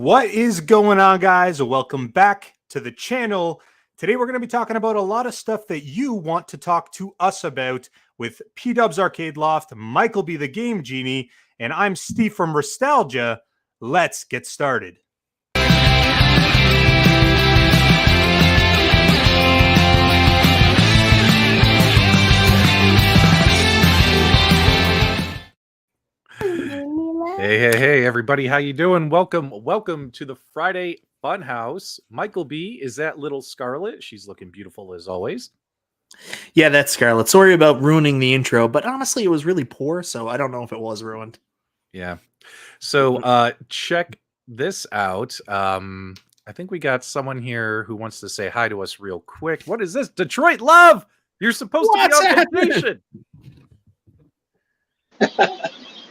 What is going on, guys? Welcome back to the channel. Today we're going to be talking about a lot of stuff that you want to talk to us about with PDubs Arcade Loft, MichaelB the Game Genie, and I'm Steve from Restalgia. Let's get started. Hey, everybody. How you doing? Welcome to the Friday Funhouse. MichaelB is that little Scarlet. She's looking beautiful as always. Yeah, that's Scarlet. Sorry about ruining the intro, but honestly, it was really poor, so I don't know if it was ruined. Yeah. So check this out. I think we got someone here who wants to say hi to us real quick. What is this? Detroit Love! You're supposed to be on vacation.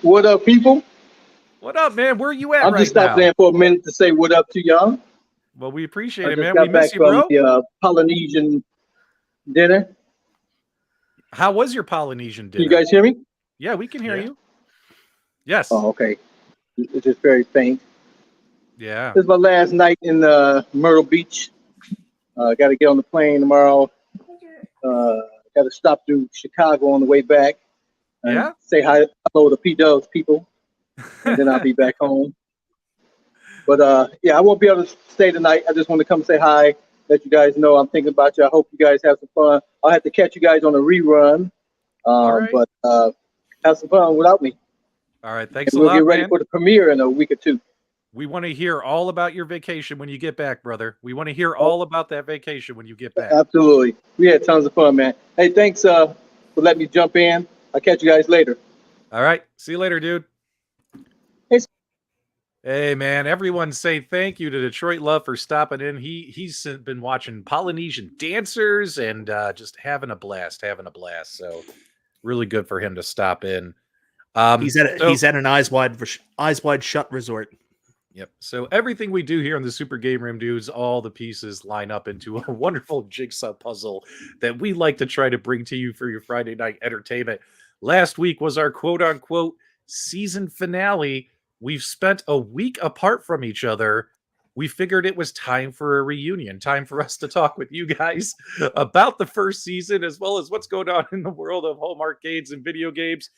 What up, people? What up, man? Where are you at I'm right just stopping now? there for a minute to say what up to y'all. Well, we appreciate I it, just man. got We back miss you, bro. from the Polynesian dinner. How was your Polynesian dinner? Can you guys hear me? Yeah, we can hear you. Yes. Oh, okay. It's just very faint. Yeah. This is my last night in Myrtle Beach. Got to get on the plane tomorrow. Got to stop through Chicago on the way back. And Yeah? say hello to PDubs people. And then I'll be back home. But yeah, I won't be able to stay tonight. I just want to come say hi, let you guys know I'm thinking about you. I hope you guys have some fun. I'll have to catch you guys on a rerun. right. But have some fun without me. All right. Thanks And a we'll lot, get ready man. for the premiere in a week or two. We want to hear all about your vacation when you get back, brother. We want to hear all about that vacation when you get back. Absolutely. We had tons of fun, man. Hey, thanks for letting me jump in. I'll catch you guys later. All right. See you later, dude. Hey. Hey, man. Everyone say thank you to Detroit Love for stopping in. He's been watching Polynesian dancers and just having a blast. So really good for him to stop in. He's at an eyes wide shut resort. Yep. So everything we do here on the Super Game Room dudes, all the pieces line up into a wonderful jigsaw puzzle that we like to try to bring to you for your Friday night entertainment. Last week was our quote unquote season finale. We've spent a week apart from each other. We figured it was time for a reunion, time for us to talk with you guys about the first season, as well as what's going on in the world of home arcades and video games.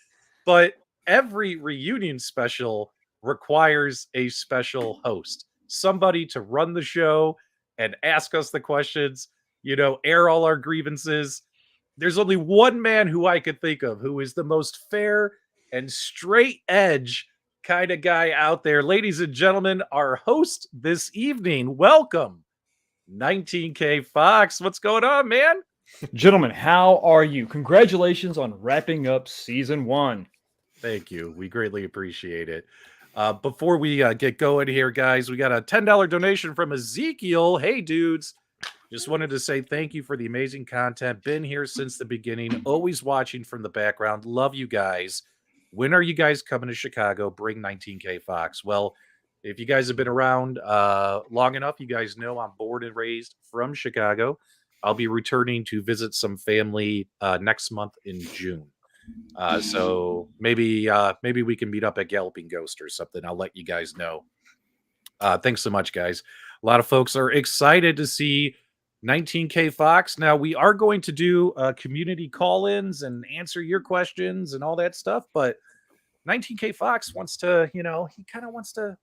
But every reunion special requires a special host, somebody to run the show and ask us the questions, air all our grievances. There's only one man who I could think of who is the most fair and straight edge kind of guy out there. Ladies and gentlemen, our host this evening, welcome 19K Fox. What's going on, man? Gentlemen, how are you? Congratulations on wrapping up season 1. Thank you. We greatly appreciate it. Before we get going here, guys, we got a $10 donation from Ezekiel. Hey, dudes. Just wanted to say thank you for the amazing content. Been here since the beginning. Always watching from the background. Love you guys. When are you guys coming to Chicago? Bring 19K Fox. Well, if you guys have been around long enough, you guys know I'm born and raised from Chicago. I'll be returning to visit some family next month in June. So maybe we can meet up at Galloping Ghost or something. I'll let you guys know. Thanks so much, guys. A lot of folks are excited to see 19K Fox. Now we are going to do community call-ins and answer your questions and all that stuff. But 19K Fox wants to, he kind of wants to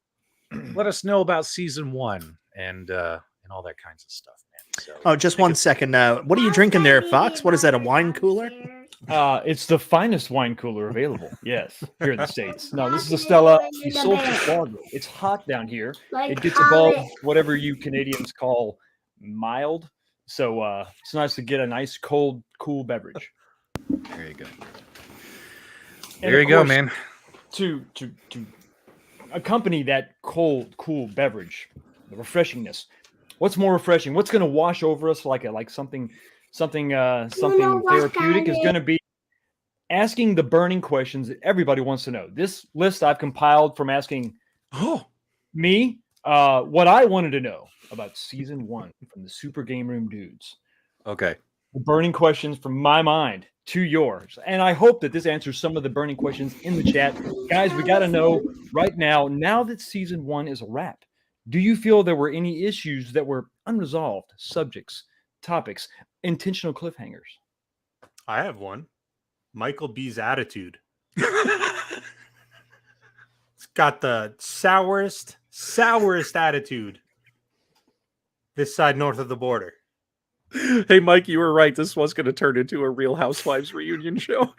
let us know about season 1 and all that kinds of stuff, man. So, just 1 second. What are you drinking there, Fox? What is that? A wine cooler? It's the finest wine cooler available. Yes, here in the States. No, this is a Stella Solstice Lager. It's hot down here. It gets above whatever you Canadians call mild. So it's nice to get a nice cold, cool beverage. There you go. There you go, man. To accompany that cold, cool beverage, the refreshingness. What's more refreshing? What's going to wash over us like something therapeutic is going to be asking the burning questions that everybody wants to know. This list I've compiled from asking me what I wanted to know about season 1 from the Super Game Room dudes. Okay. The burning questions from my mind to yours. And I hope that this answers some of the burning questions in the chat. Guys, we got to know right now that season 1 is a wrap. Do you feel there were any issues that were unresolved, subjects, topics, intentional cliffhangers? I have one. Michael B's attitude. It's got the sourest attitude this side north of the border. Hey, Mike, you were right. This was going to turn into a Real Housewives reunion show.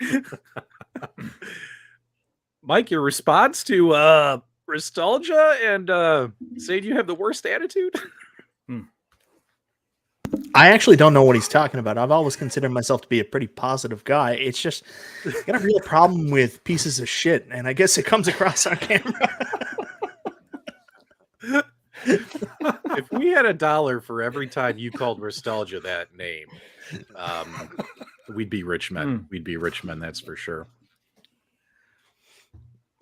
Mike, your response to Restalgia and saying you have the worst attitude? I actually don't know what he's talking about. I've always considered myself to be a pretty positive guy. It's just I got a real problem with pieces of shit, and I guess it comes across on camera. If we had $1 for every time you called Restalgia that name, we'd be rich men. We'd be rich men, that's for sure.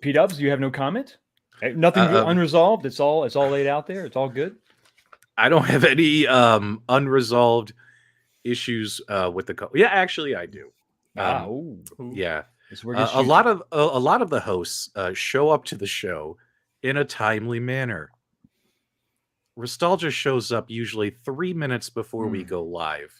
PDubs, you have no comment? Nothing unresolved. It's all laid out there. It's all good. I don't have any unresolved issues with the yeah, actually I do. Yeah. A lot of the hosts show up to the show in a timely manner. Restalgia shows up usually 3 minutes before we go live,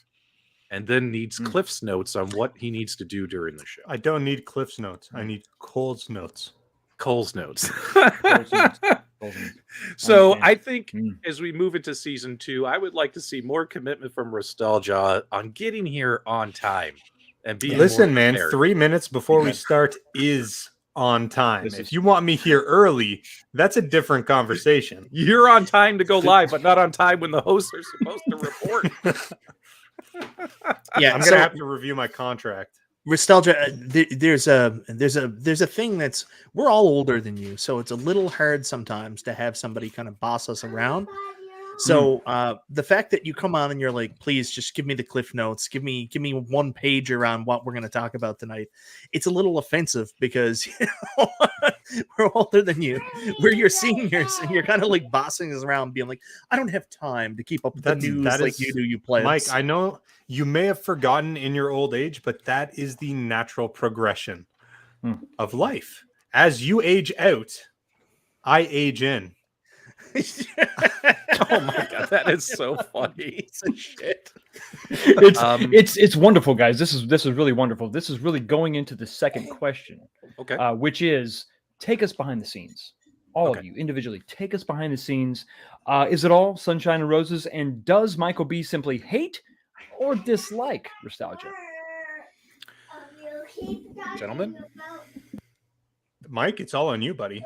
and then needs Cliff's notes on what he needs to do during the show. I don't need Cliff's notes. I need Cole's notes. Cole's notes. Cole's notes. So I think as we move into season 2, I would like to see more commitment from Restalgia on getting here on time and being. Listen, man, prepared. 3 minutes before we start is on time. If you want me here early, that's a different conversation. You're on time to go live, but not on time when the hosts are supposed to report. Yeah, I'm gonna have to review my contract. Restalgia, there's a thing that's, we're all older than you, so it's a little hard sometimes to have somebody kind of boss us around. So the fact that you come on and you're like, please just give me the cliff notes, give me 1 page around what we're going to talk about tonight. It's a little offensive because we're older than you, we're your seniors, and you're kind of like bossing us around, being like, I don't have time to keep up with the news like you do, you play. Mike, I know you may have forgotten in your old age, but that is the natural progression of life. As you age out, I age in. Oh my god, that is so funny. Piece of shit. It's wonderful, guys. This is really wonderful. This is really going into the second question, Okay. which is take us behind the scenes. All of you individually, take us behind the scenes. Is it all sunshine and roses? And does Michael B simply hate or dislike Restalgia? Gentlemen? Mike, it's all on you, buddy.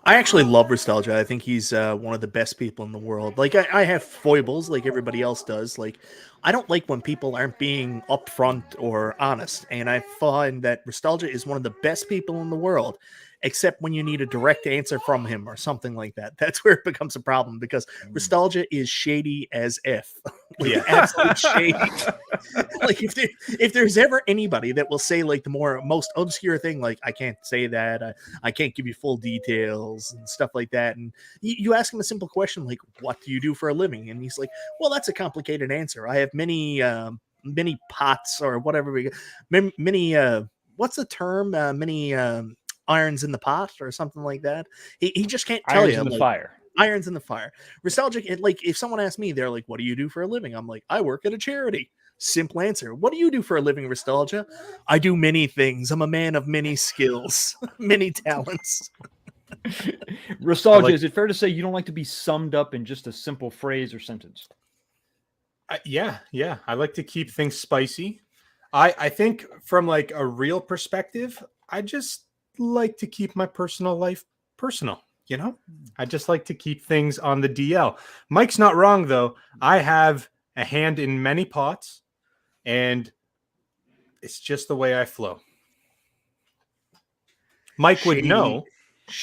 I actually love Restalgia. I think he's one of the best people in the world. Like, I have foibles like everybody else does. Like, I don't like when people aren't being upfront or honest. And I find that Restalgia is one of the best people in the world, except when you need a direct answer from him or something like that. That's where it becomes a problem, because Restalgia is shady as F. Like, absolute shady. Like, if there's ever anybody that will say like the most obscure thing, like, I can't say that, I can't give you full details and stuff like that, and you ask him a simple question like, what do you do for a living? And he's like, well, that's a complicated answer. I have many pots, or whatever many what's the term, many irons in the pot or something like that. He just can't tell Irons you. in the like, fire. Irons in the fire. Restalgia, like, if someone asks me, they're like, what do you do for a living? I'm like, I work at a charity. Simple answer. What do you do for a living, Restalgia? I do many things. I'm a man of many skills, many talents. Restalgia, is it fair to say you don't like to be summed up in just a simple phrase or sentence? Yeah. I like to keep things spicy. I think from like a real perspective, I just like to keep my personal life personal. You know, I just like to keep things on the DL. Mike's not wrong, though. I have a hand in many pots, and it's just the way I flow. Mike would know.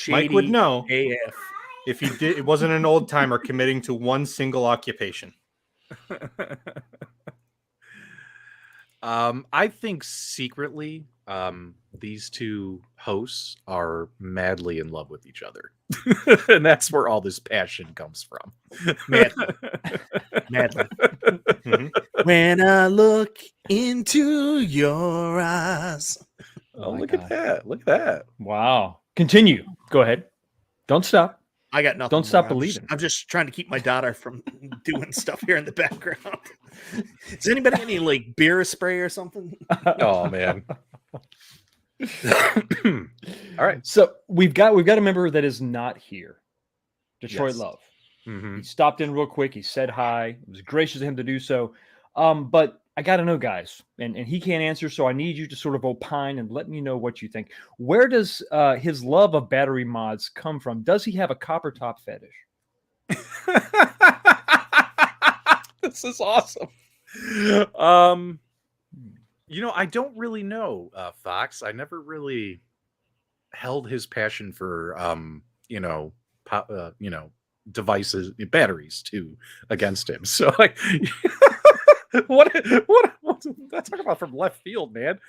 Mike would know AF. if he did. It wasn't an old timer committing to one single occupation. I think secretly, these two hosts are madly in love with each other. And that's where all this passion comes from. Madly. Mm-hmm. When I look into your eyes. Oh, look at that. Look at that. Wow. Continue. Go ahead. Don't stop. I got nothing. Don't stop more. believing. I'm just trying to keep my daughter from doing stuff here in the background. Does anybody any like beer spray or something? Oh man. All right. So we've got a member that is not here. Detroit Yes. Love. Mhm. He stopped in real quick. He said hi. It was gracious of him to do so. But I got to know, guys, and he can't answer, so I need you to sort of opine and let me know what you think. Where does his love of battery mods come from? Does he have a copper top fetish? This is awesome. I don't really know, Fox. I never really held his passion for devices, batteries against him. So like what that's talking about from left field, man.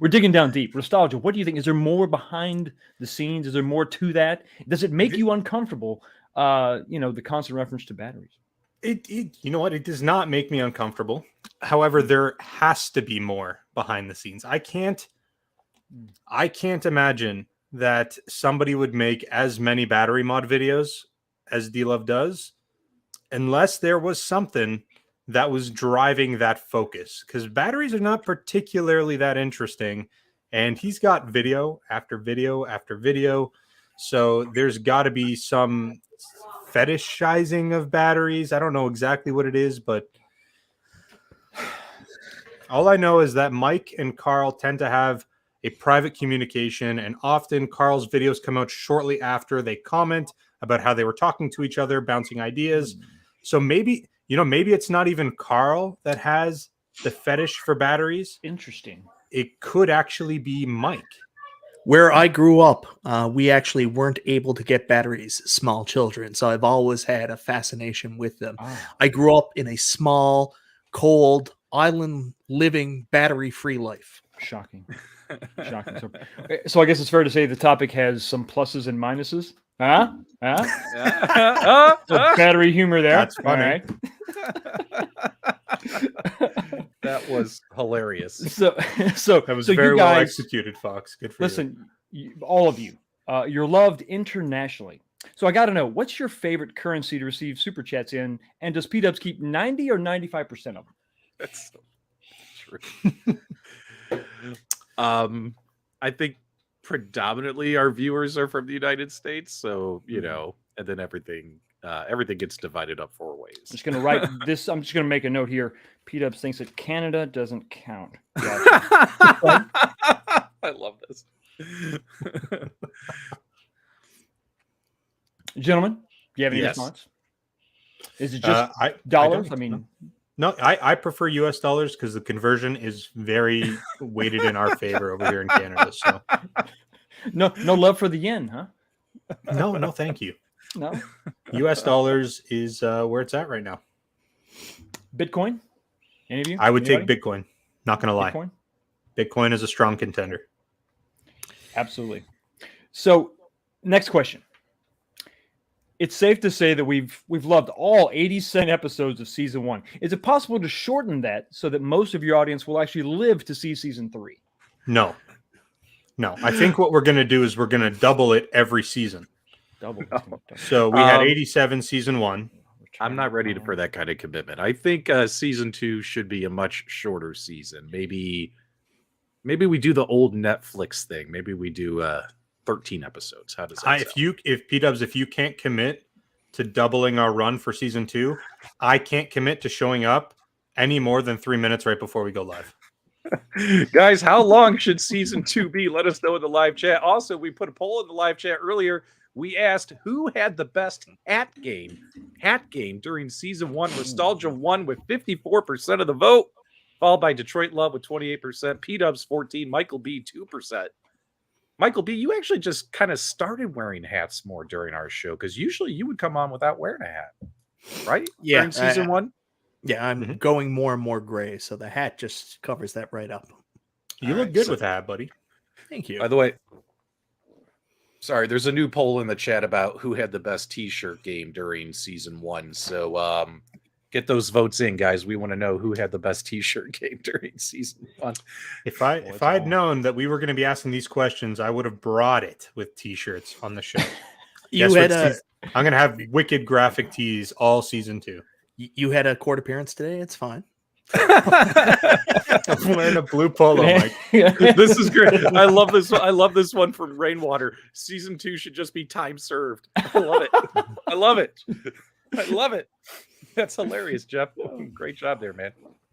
We're digging down deep. Restalgia, what do you think? Is there more behind the scenes? Is there more to that? Does it make you uncomfortable? The constant reference to batteries. It you know what? It does not make me uncomfortable. However, there has to be more behind the scenes. I can't imagine that somebody would make as many battery mod videos as D-Love does unless there was something that was driving that focus, because batteries are not particularly that interesting, and he's got video after video after video. So there's got to be some fetishizing of batteries. I don't know exactly what it is, but all I know is that Mike and Carl tend to have a private communication, and often Carl's videos come out shortly after they comment about how they were talking to each other, bouncing ideas. So maybe it's not even Carl that has the fetish for batteries. Interesting. It could actually be Mike. Where I grew up, we actually weren't able to get batteries as small children, so I've always had a fascination with them. I grew up in a small, cold, island-living, battery-free life. Shocking. So I guess it's fair to say the topic has some pluses and minuses. Huh? Battery humor there. That's funny. That was hilarious. So That was very well executed, Fox. Good for you. Listen, all of you, you're loved internationally. So I got to know, what's your favorite currency to receive super chats in, and does PDubs keep 90 or 95% of them? That's so true. I think predominantly our viewers are from the United States, so and then everything gets divided up 4 ways. I'm just going to write this. I'm just going to make a note here. PDubs thinks that Canada doesn't count. I love this. Gentlemen, do you have any Yes. response? Is it just I dollars? don't- No, I prefer US dollars because the conversion is very weighted in our favor over here in Canada. So no love for the yen, huh? no, thank you. No. US dollars is where it's at right now. Bitcoin? Any of you? I would Anybody? take Bitcoin. Not going to lie. Bitcoin is a strong contender. Absolutely. So, next question. It's safe to say that we've loved all 87 episodes of season 1. Is it possible to shorten that so that most of your audience will actually live to see season 3? No. I think what we're going to do is we're going to double it every season. Double. So we had 87 season 1. I'm not ready for that kind of commitment. I think season 2 should be a much shorter season. Maybe we do the old Netflix thing. Maybe we do 13 episodes. How does that sound? If PDubs, if you can't commit to doubling our run for season 2, I can't commit to showing up any more than 3 minutes right before we go live. Guys, how long should season 2 be? Let us know in the live chat. Also, we put a poll in the live chat earlier. We asked who had the best hat game during season 1. Restalgia won with 54% of the vote, followed by Detroit Love with 28%, PDubs 14%, MichaelB 2%. MichaelB, you actually just kind of started wearing hats more during our show, because usually you would come on without wearing a hat, right? Yeah, during season 1. Yeah, I'm going more and more gray, so the hat just covers that right up. You look good with that, buddy. Thank you. By the way, sorry, there's a new poll in the chat about who had the best t-shirt game during season 1. So get those votes in, guys. We want to know who had the best t-shirt game during season 1. If I'd known that we were going to be asking these questions, I would have brought it with t-shirts on the show. You Guess had what a I'm gonna have wicked graphic tees all season 2. you had a court appearance today. It's fine. I'm wearing a blue polo, Mike. This is great. I love this. I love this one from Rainwater. Season 2 should just be time served. I love it. I love it. I love it. That's hilarious, Jeff. Great job there, man.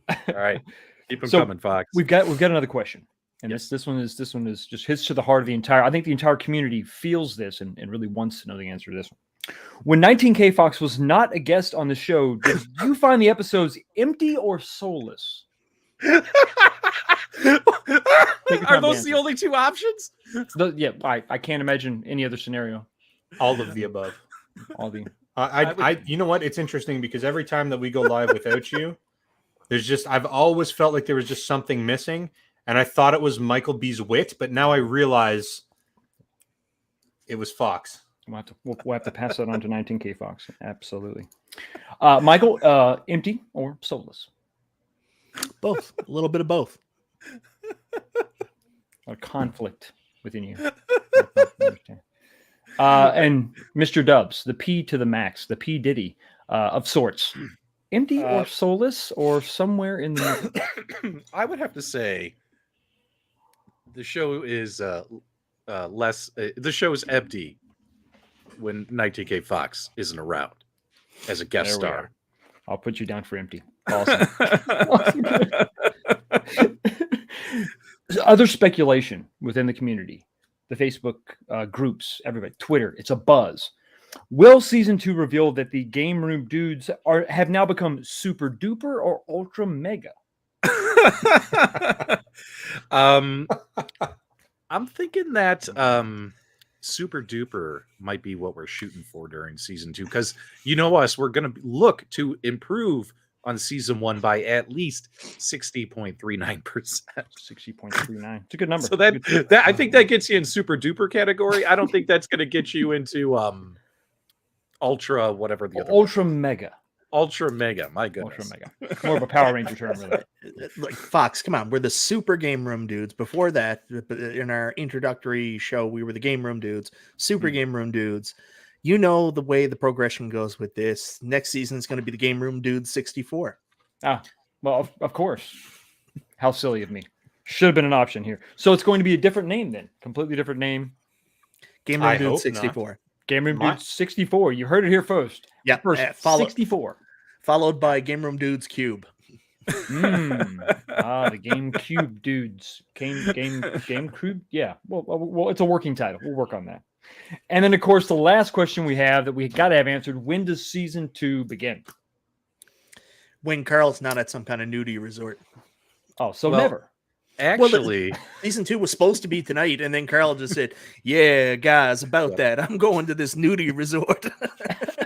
All right, keep them coming, Fox. We've got another question, and this one is just hits to the heart of the entire. I think the entire community feels this and really wants to know the answer to this one. When 19K Fox was not a guest on the show, did you find the episodes empty or soulless? Are those the only two options? Yeah, I can't imagine any other scenario. All of the above. All the. You know what? It's interesting because every time that we go live without you, I've always felt like there was just something missing, and I thought it was MichaelB's wit, but now I realize it was Fox. We'll have to pass that on to 19K Fox. Absolutely. Michael, empty or soulless? Both. A little bit of both. A conflict within you. And Mr. Dubs, the P to the max, the P Diddy of sorts. Empty or soulless or somewhere in the middle? I would have to say the show is less. The show is empty when 19K Fox isn't around as a guest star. I'll put you down for empty. Awesome. Other speculation within the community, the Facebook groups, everybody, Twitter, it's a buzz. Will season 2 reveal that the Game Room dudes have now become super duper or ultra mega? I'm thinking that super duper might be what we're shooting for during season 2, because you know us, we're going to look to improve on season 1 by at least 60.39%. 60.39. It's a good number. So that I think that gets you in super duper category. I don't think that's going to get you into ultra whatever the other ultra mega. Ultra mega, my goodness. Ultra mega. More of a Power Ranger term, really. Like Fox, come on. We're the super Game Room dudes. Before that, in our introductory show, we were the Game Room dudes, super Game Room dudes. You know the way the progression goes with this. Next season is going to be the Game Room dudes 64. Ah, well, of course. How silly of me. Should have been an option here. So it's going to be a different name then. Completely different name. Game Room dudes 64. Not. Game Room dudes 64. You heard it here first. Yeah, first 64. Followed by Game Room Dudes Cube. The Game Cube dudes. Game Cube. Yeah. Well, it's a working title. We'll work on that. And then, of course, the last question we have that we got to have answered: when does season 2 begin? When Carl's not at some kind of nudie resort. Oh, so never. Actually, season 2 was supposed to be tonight, and then Carl just said, "Yeah, guys, about that. I'm going to this nudie resort."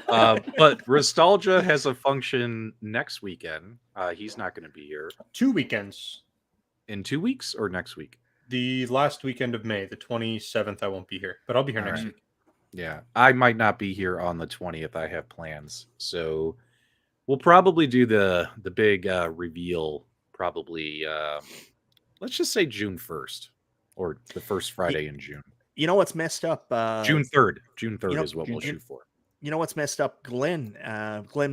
But Restalgia has a function next weekend. He's not going to be here. 2 weekends. In 2 weeks or next week? The last weekend of May, the 27th, I won't be here, but I'll be here next week. Yeah, I might not be here on the 20th. I have plans, so we'll probably do the big reveal. Probably, let's just say June 1st or the first Friday in June. You know what's messed up? June 3rd. June 3rd is what we'll shoot for. You know what's messed up? Glenn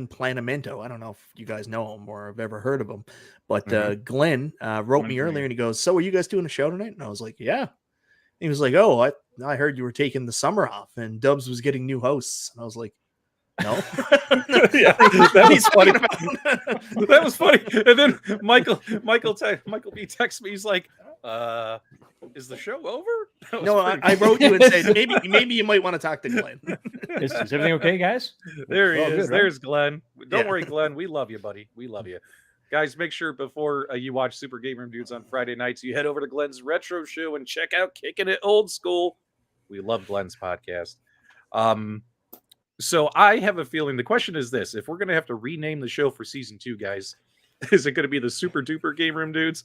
Planamento. I don't know if you guys know him or have ever heard of him, but Glenn wrote me earlier and he goes, "So are you guys doing a show tonight?" And I was like, "Yeah." And he was like, "Oh, I heard you were taking the summer off and Dubs was getting new hosts." And I was like, "No." Yeah, that was funny. That was funny. And then Michael B texts me. He's like, "Is the show over?" No, I wrote you and said maybe you might want to talk to Glenn. Is everything okay, guys? There he is. Good, right? There's Glenn. Don't worry, Glenn. We love you, buddy. We love you. Guys, make sure before you watch Super Game Room Dudes on Friday nights, you head over to Glenn's Retro Show and check out Kicking It Old School. We love Glenn's podcast. So I have a feeling the question is this: if we're going to have to rename the show for season 2, guys, is it going to be the Super Duper Game Room Dudes?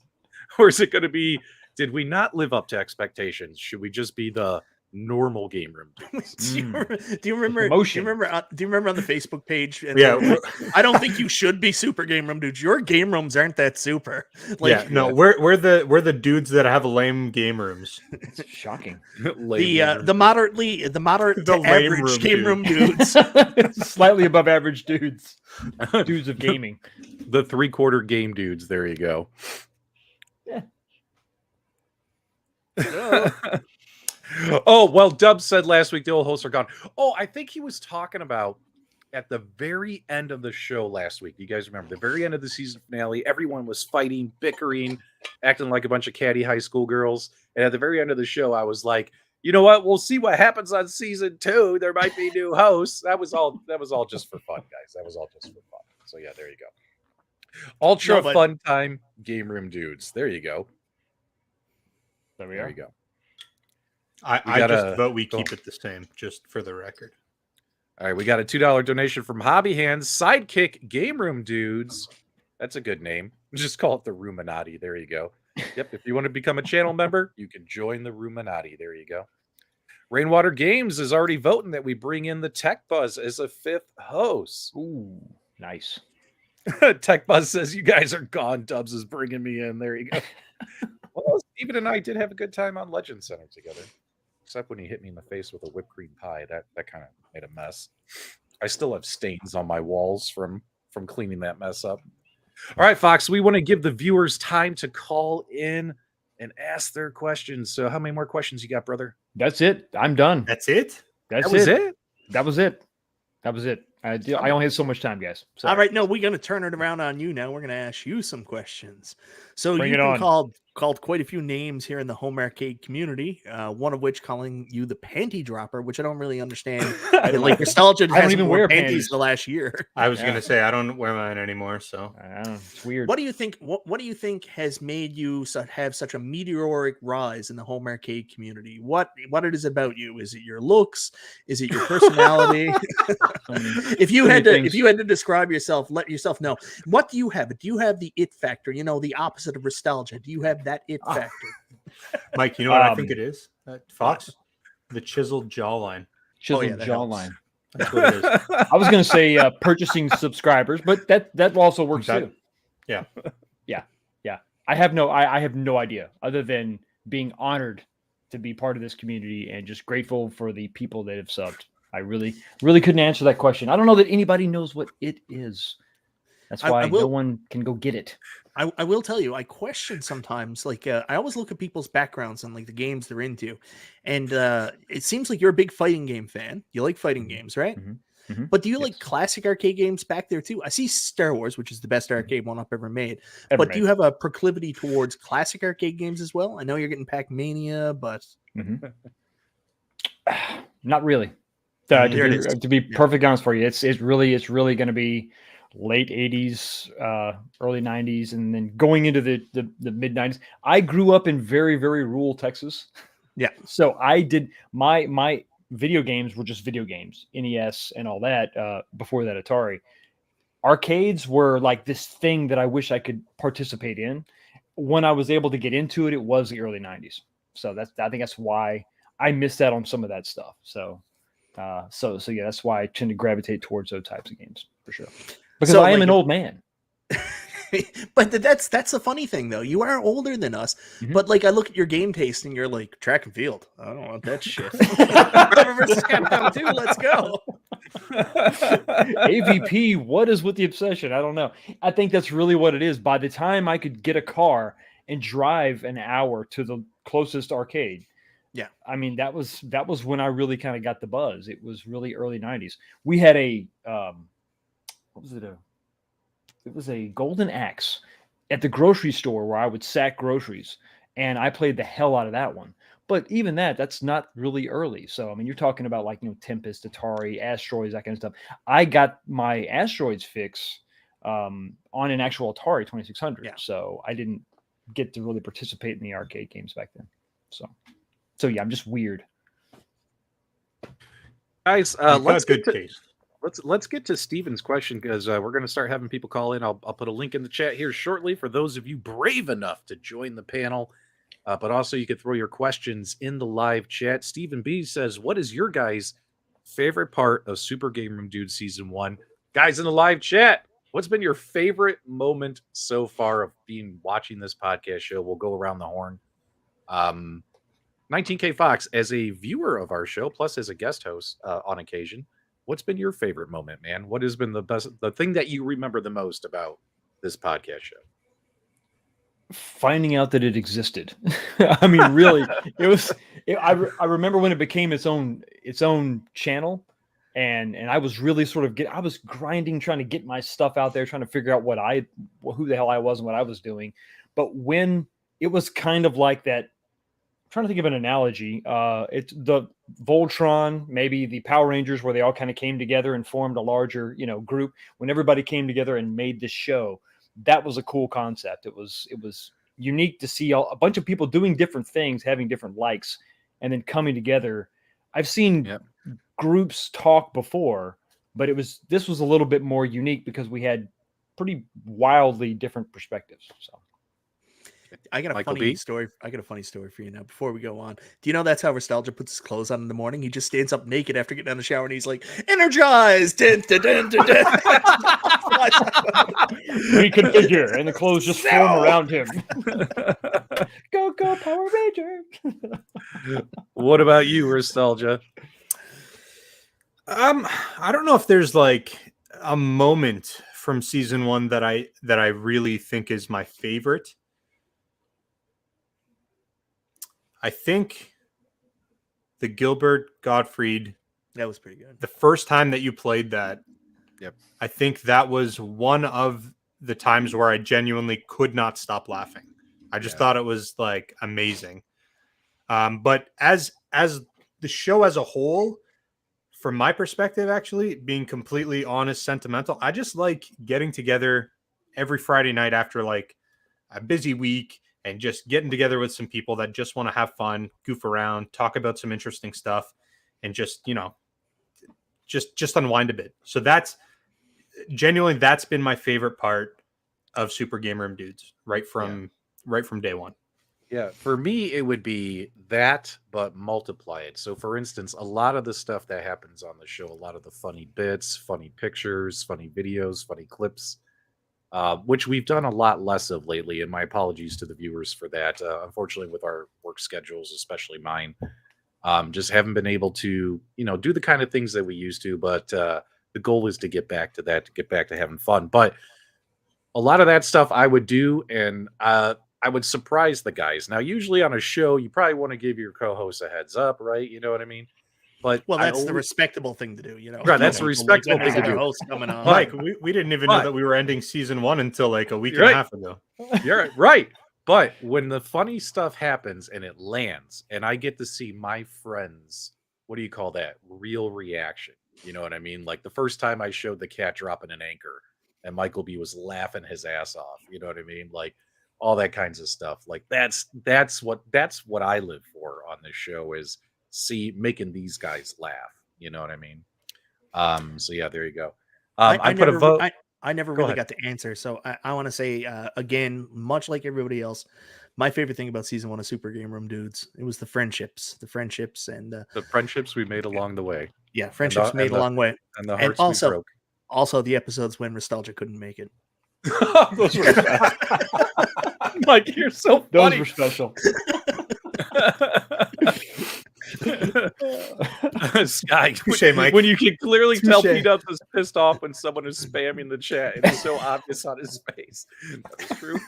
Or is it going to be, did we not live up to expectations? Should we just be the normal game room dudes. Do you remember? Do you Emotion. remember on the Facebook page? And Yeah, they were like, I don't think you should be super game room dudes. Your game rooms aren't that super. yeah, no, we're the dudes that have lame game rooms. It's shocking. the moderate The to lame average room game dude. room dudes. Slightly above average dudes. Dudes of gaming. The 3/4 game dudes. There you go. Oh, well, Dubs said last week the old hosts are gone. Oh, I think he was talking about at the very end of the show last week. You guys remember the very end of the season finale? Everyone was fighting, bickering, acting like a bunch of catty high school girls. And at the very end of the show, I was like, you know what? We'll see what happens on season 2. There might be new hosts. That was all just for fun, guys. That was all just for fun. So yeah, there you go. Ultra fun time game room dudes. There you go. There you go. I just vote we keep it the same, just for the record. All right, we got a $2 donation from Hobby Hands. Sidekick Game Room Dudes. That's a good name. Just call it the Roominati. There you go. Yep, if you want to become a channel member, you can join the Roominati. There you go. Rainwater Games is already voting that we bring in the Tech Buzz as a 5th host. Ooh, nice. Tech Buzz says, you guys are gone. Dubs is bringing me in. There you go. Well, Steven and I did have a good time on Legend Center together. Except when he hit me in the face with a whipped cream pie. That kind of made a mess. I still have stains on my walls from cleaning that mess up. All right, Fox, we want to give the viewers time to call in and ask their questions. So how many more questions you got, brother? That's it. I'm done. That's it? That was it? That was it. I only had so much time, guys. Sorry. All right, no, we're going to turn it around on you now. We're going to ask you some questions. So Bring you've it been on. called quite a few names here in the home arcade community, one of which calling you the panty dropper, which I don't really understand. Like Restalgia I don't hasn't even worn wear panties panties. the last year. I was gonna say I don't wear mine anymore, so It's weird. What do you think? What do you think has made you have such a meteoric rise in the home arcade community? What it is about you? Is it your looks? Is it your personality? If you had to describe yourself, let yourself know. What do you have? Do you have the it factor? You know, the opposite of Restalgia. Do you have that it factor? Mike, you know what I think it is? Fox, the chiseled jawline. Chiseled that jawline. That's what it is. I was going to say purchasing subscribers, but that also works too. Yeah. I have no idea other than being honored to be part of this community and just grateful for the people that have subbed. I really couldn't answer that question. I don't know that anybody knows what it is. That's why no one can go get it. I will tell you, I question sometimes, like, I always look at people's backgrounds and like the games they're into. And it seems like you're a big fighting game fan. You like fighting games, right? Mm-hmm. Mm-hmm. But do you like classic arcade games back there too? I see Star Wars, which is the best arcade one-up ever made. Do you have a proclivity towards classic arcade games as well? I know you're getting Pac-Mania, but not really. To be perfectly honest for you, it's really going to be late 80s, early 90s, and then going into the mid 90s. I grew up in very, very rural Texas. Yeah. So I did my video games were just video games, NES and all that, before that Atari. Arcades were like this thing that I wish I could participate in. When I was able to get into it, it was the early 90s. So I think that's why I missed out on some of that stuff. So yeah, that's why I tend to gravitate towards those types of games for sure. Because I am an old man. But that's the funny thing though. You are older than us, but like I look at your game taste and you're like track and field. I don't want that shit. Marvel vs. Capcom 2, let's go. AVP, what is with the obsession? I don't know. I think that's really what it is. By the time I could get a car and drive an hour to the closest arcade, yeah, I mean that was when I really kind of got the buzz. It was really early 90s. We had a what was it? It was a golden axe at the grocery store where I would sack groceries, and I played the hell out of that one. But even that's not really early. So I mean, you're talking about like Tempest, Atari, Asteroids, that kind of stuff. I got my Asteroids fix on an actual Atari 2600. Yeah. So I didn't get to really participate in the arcade games back then. So yeah, I'm just weird. Guys, let's get to let's get to Steven's question, because we're going to start having people call in. I'll put a link in the chat here shortly for those of you brave enough to join the panel But also you could throw your questions in the live chat. Stephen B says, what is your guys' favorite part of Super Game Room Dude Season 1? Guys in the live chat, what's been your favorite moment so far of watching this podcast show? We'll go around the horn. 19K Fox, as a viewer of our show, plus as a guest host on occasion, what's been your favorite moment, man? What has been the thing that you remember the most about this podcast show? Finding out that it existed. I mean, really, I remember when it became its own channel, and I was really sort of I was grinding, trying to get my stuff out there, trying to figure out who the hell I was and what I was doing. But when it was kind of like that, I'm trying to think of an analogy. It's the Voltron, maybe the Power Rangers, where they all kind of came together and formed a larger, group. When everybody came together and made this show, that was a cool concept. It was unique to see a bunch of people doing different things, having different likes, and then coming together. I've seen groups talk before, but this was a little bit more unique because we had pretty wildly different perspectives. So I got a funny story. I got a funny story for you now before we go on. Do you know that's how Restalgia puts his clothes on in the morning? He just stands up naked after getting out of the shower and he's like, energized. Reconfigure, and the clothes just form around him. Go Power Ranger. What about you, Restalgia? I don't know if there's like a moment from season 1 that I really think is my favorite. I think the Gilbert Gottfried, that was pretty good. The first time that you played that, I think that was one of the times where I genuinely could not stop laughing. I just thought it was like amazing. But as the show as a whole, from my perspective, actually being completely honest, sentimental, I just like getting together every Friday night after like a busy week and just getting together with some people that just want to have fun, goof around, talk about some interesting stuff, and just, just unwind a bit. So that's been my favorite part of Super Game Room Dudes right from day one. Yeah, for me, it would be that, but multiply it. So, for instance, a lot of the stuff that happens on the show, a lot of the funny bits, funny pictures, funny videos, funny clips, which we've done a lot less of lately. And my apologies to the viewers for that. Unfortunately, with our work schedules, especially mine, just haven't been able to, do the kind of things that we used to. But the goal is to get back to that, to get back to having fun. But a lot of that stuff I would do, and I would surprise the guys. Now, usually on a show, you probably want to give your co-host a heads up, right? You know what I mean? But that's the respectable thing to do, Right, that's the respectable thing to do. Host coming on. Mike, we didn't even know that we were ending season 1 until like a week and a half ago. You're right. But when the funny stuff happens and it lands, and I get to see my friends, what do you call that? Real reaction. You know what I mean? Like the first time I showed the cat dropping an anchor, and MichaelB was laughing his ass off. You know what I mean? Like all that kinds of stuff. Like that's what I live for on this show, is making these guys laugh. You know what I mean? So yeah, there you go. I put a vote. I never really got to answer, so I want to say again, much like everybody else, my favorite thing about season 1 of Super Game Room Dudes, it was the friendships, and the friendships we made along the way. Yeah, friendships made a long way, and the hearts we broke. Also, the episodes when Restalgia couldn't make it. Those were Mike, you're so funny. Those were special. Sky, Mike. When you can clearly tell PDubs is pissed off when someone is spamming the chat, it's so obvious on his face. That's true.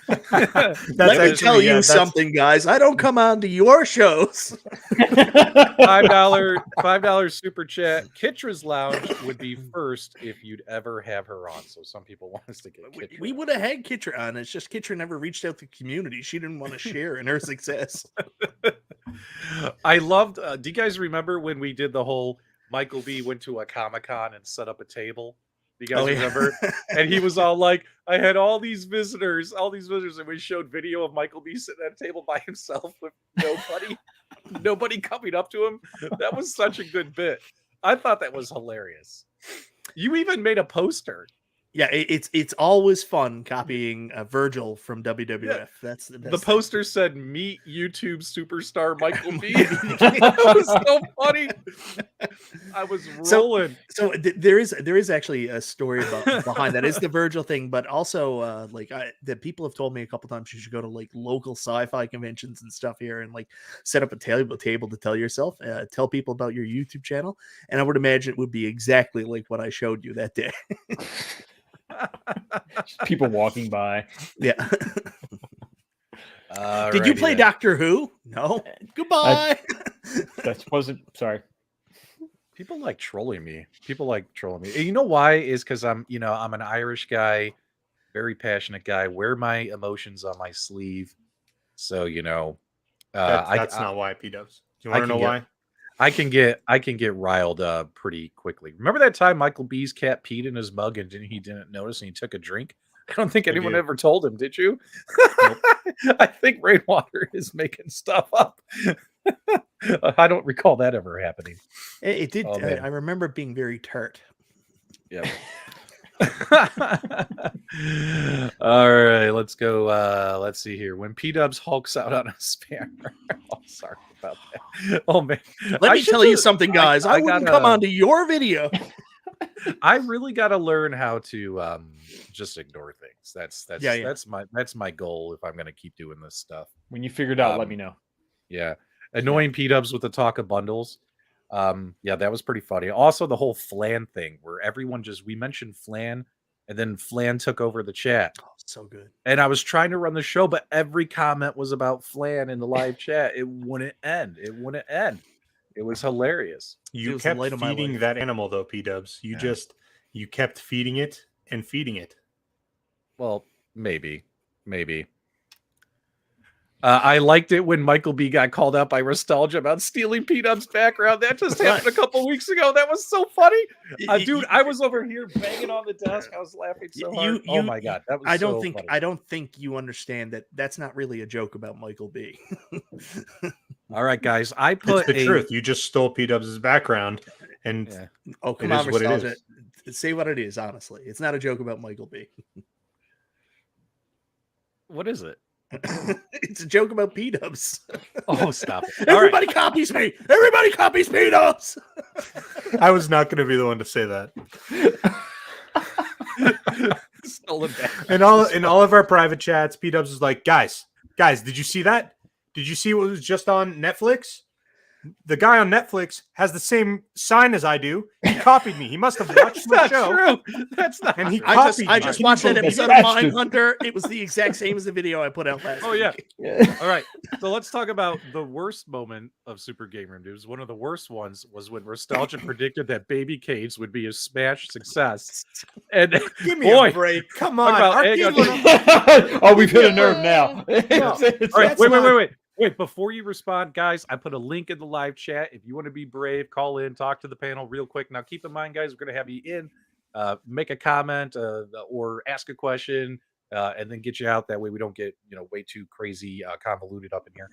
Let me tell you something, guys. I don't come on to your shows. $5 super chat. Kitra's Lounge would be first if you'd ever have her on. So some people want us to get Kitra. We would have had Kitra on. It's just Kitra never reached out to the community. She didn't want to share in her success. I loved. Do you guys remember when we did the whole MichaelB went to a Comic-Con and set up a table? Do you guys remember? And he was all like, I had all these visitors, and we showed video of MichaelB sitting at a table by himself with nobody coming up to him. That was such a good bit. I thought that was hilarious. You even made a poster. Yeah, it's always fun copying Virgil from WWF. Yeah. That's the best. The thing. poster said "Meet YouTube superstar Michael B." That was so funny. I was rolling. So there is actually a story behind that. It's the Virgil thing, but also that people have told me a couple times you should go to like local sci-fi conventions and stuff here and like set up a table to tell people about your YouTube channel. And I would imagine it would be exactly like what I showed you that day. People walking by. Yeah. Did you play Doctor Who? No. Goodbye. That wasn't. Sorry. People like trolling me. And you know why? Is because I'm an Irish guy, very passionate guy. Wear my emotions on my sleeve. So that's not why, PDubs. Do you want to know why? I can get riled pretty quickly. Remember that time Michael B's cat peed in his mug and he didn't notice and he took a drink? I don't think anyone ever told him, did you? Nope. I think Rainwater is making stuff up. I don't recall that ever happening. It did. Oh, I remember it being very tart. Yeah. All right, let's go. Let's see here. When PDubs hulks out on a spammer. Oh, sorry about that. Oh man. Let me tell you something, guys. I wouldn't come onto your video. I really got to learn how to just ignore things. That's my goal if I'm going to keep doing this stuff. When you figure it out, let me know. Yeah. Annoying PDubs with the talk of bundles. Yeah, that was pretty funny. Also, the whole Flan thing where everyone we mentioned Flan and then Flan took over the chat. Oh, so good. And I was trying to run the show, but every comment was about Flan in the live chat. It wouldn't end. It was hilarious. You kept feeding that animal though, PDubs. You kept feeding it and feeding it. Well, maybe. I liked it when Michael B got called out by Restalgia about stealing PDubs' background. That just happened a couple weeks ago. That was so funny. Dude, I was over here banging on the desk. I was laughing so hard. Oh my God. That was funny. I don't think you understand that that's not really a joke about Michael B. All right, guys. I put it's the truth. You just stole PDubs' background and oh, come on, Restalgia. Say what it is, honestly. It's not a joke about Michael B. What is it? It's a joke about PDubs. Oh, stop it. Everybody copies me. Everybody copies PDubs. I was not going to be the one to say that. In all of our private chats, PDubs is like, guys, did you see that? Did you see what was just on Netflix? The guy on Netflix has the same sign as I do. He copied me. He must have watched the show. That's not and he true. copied me. I just watched that episode of Mindhunter. It was the exact same as the video I put out last week. Yeah. All right. So let's talk about the worst moment of Super Game Room News. One of the worst ones was when Restalgia predicted that Baby Cades would be a smash success. And give me a break. Come on. Oh, we've hit a nerve now. All right. Wait, before you respond, guys, I put a link in the live chat. If you want to be brave, call in, talk to the panel real quick. Now, keep in mind, guys, we're going to have you in, make a comment or ask a question, and then get you out. That way we don't get, way too crazy convoluted up in here.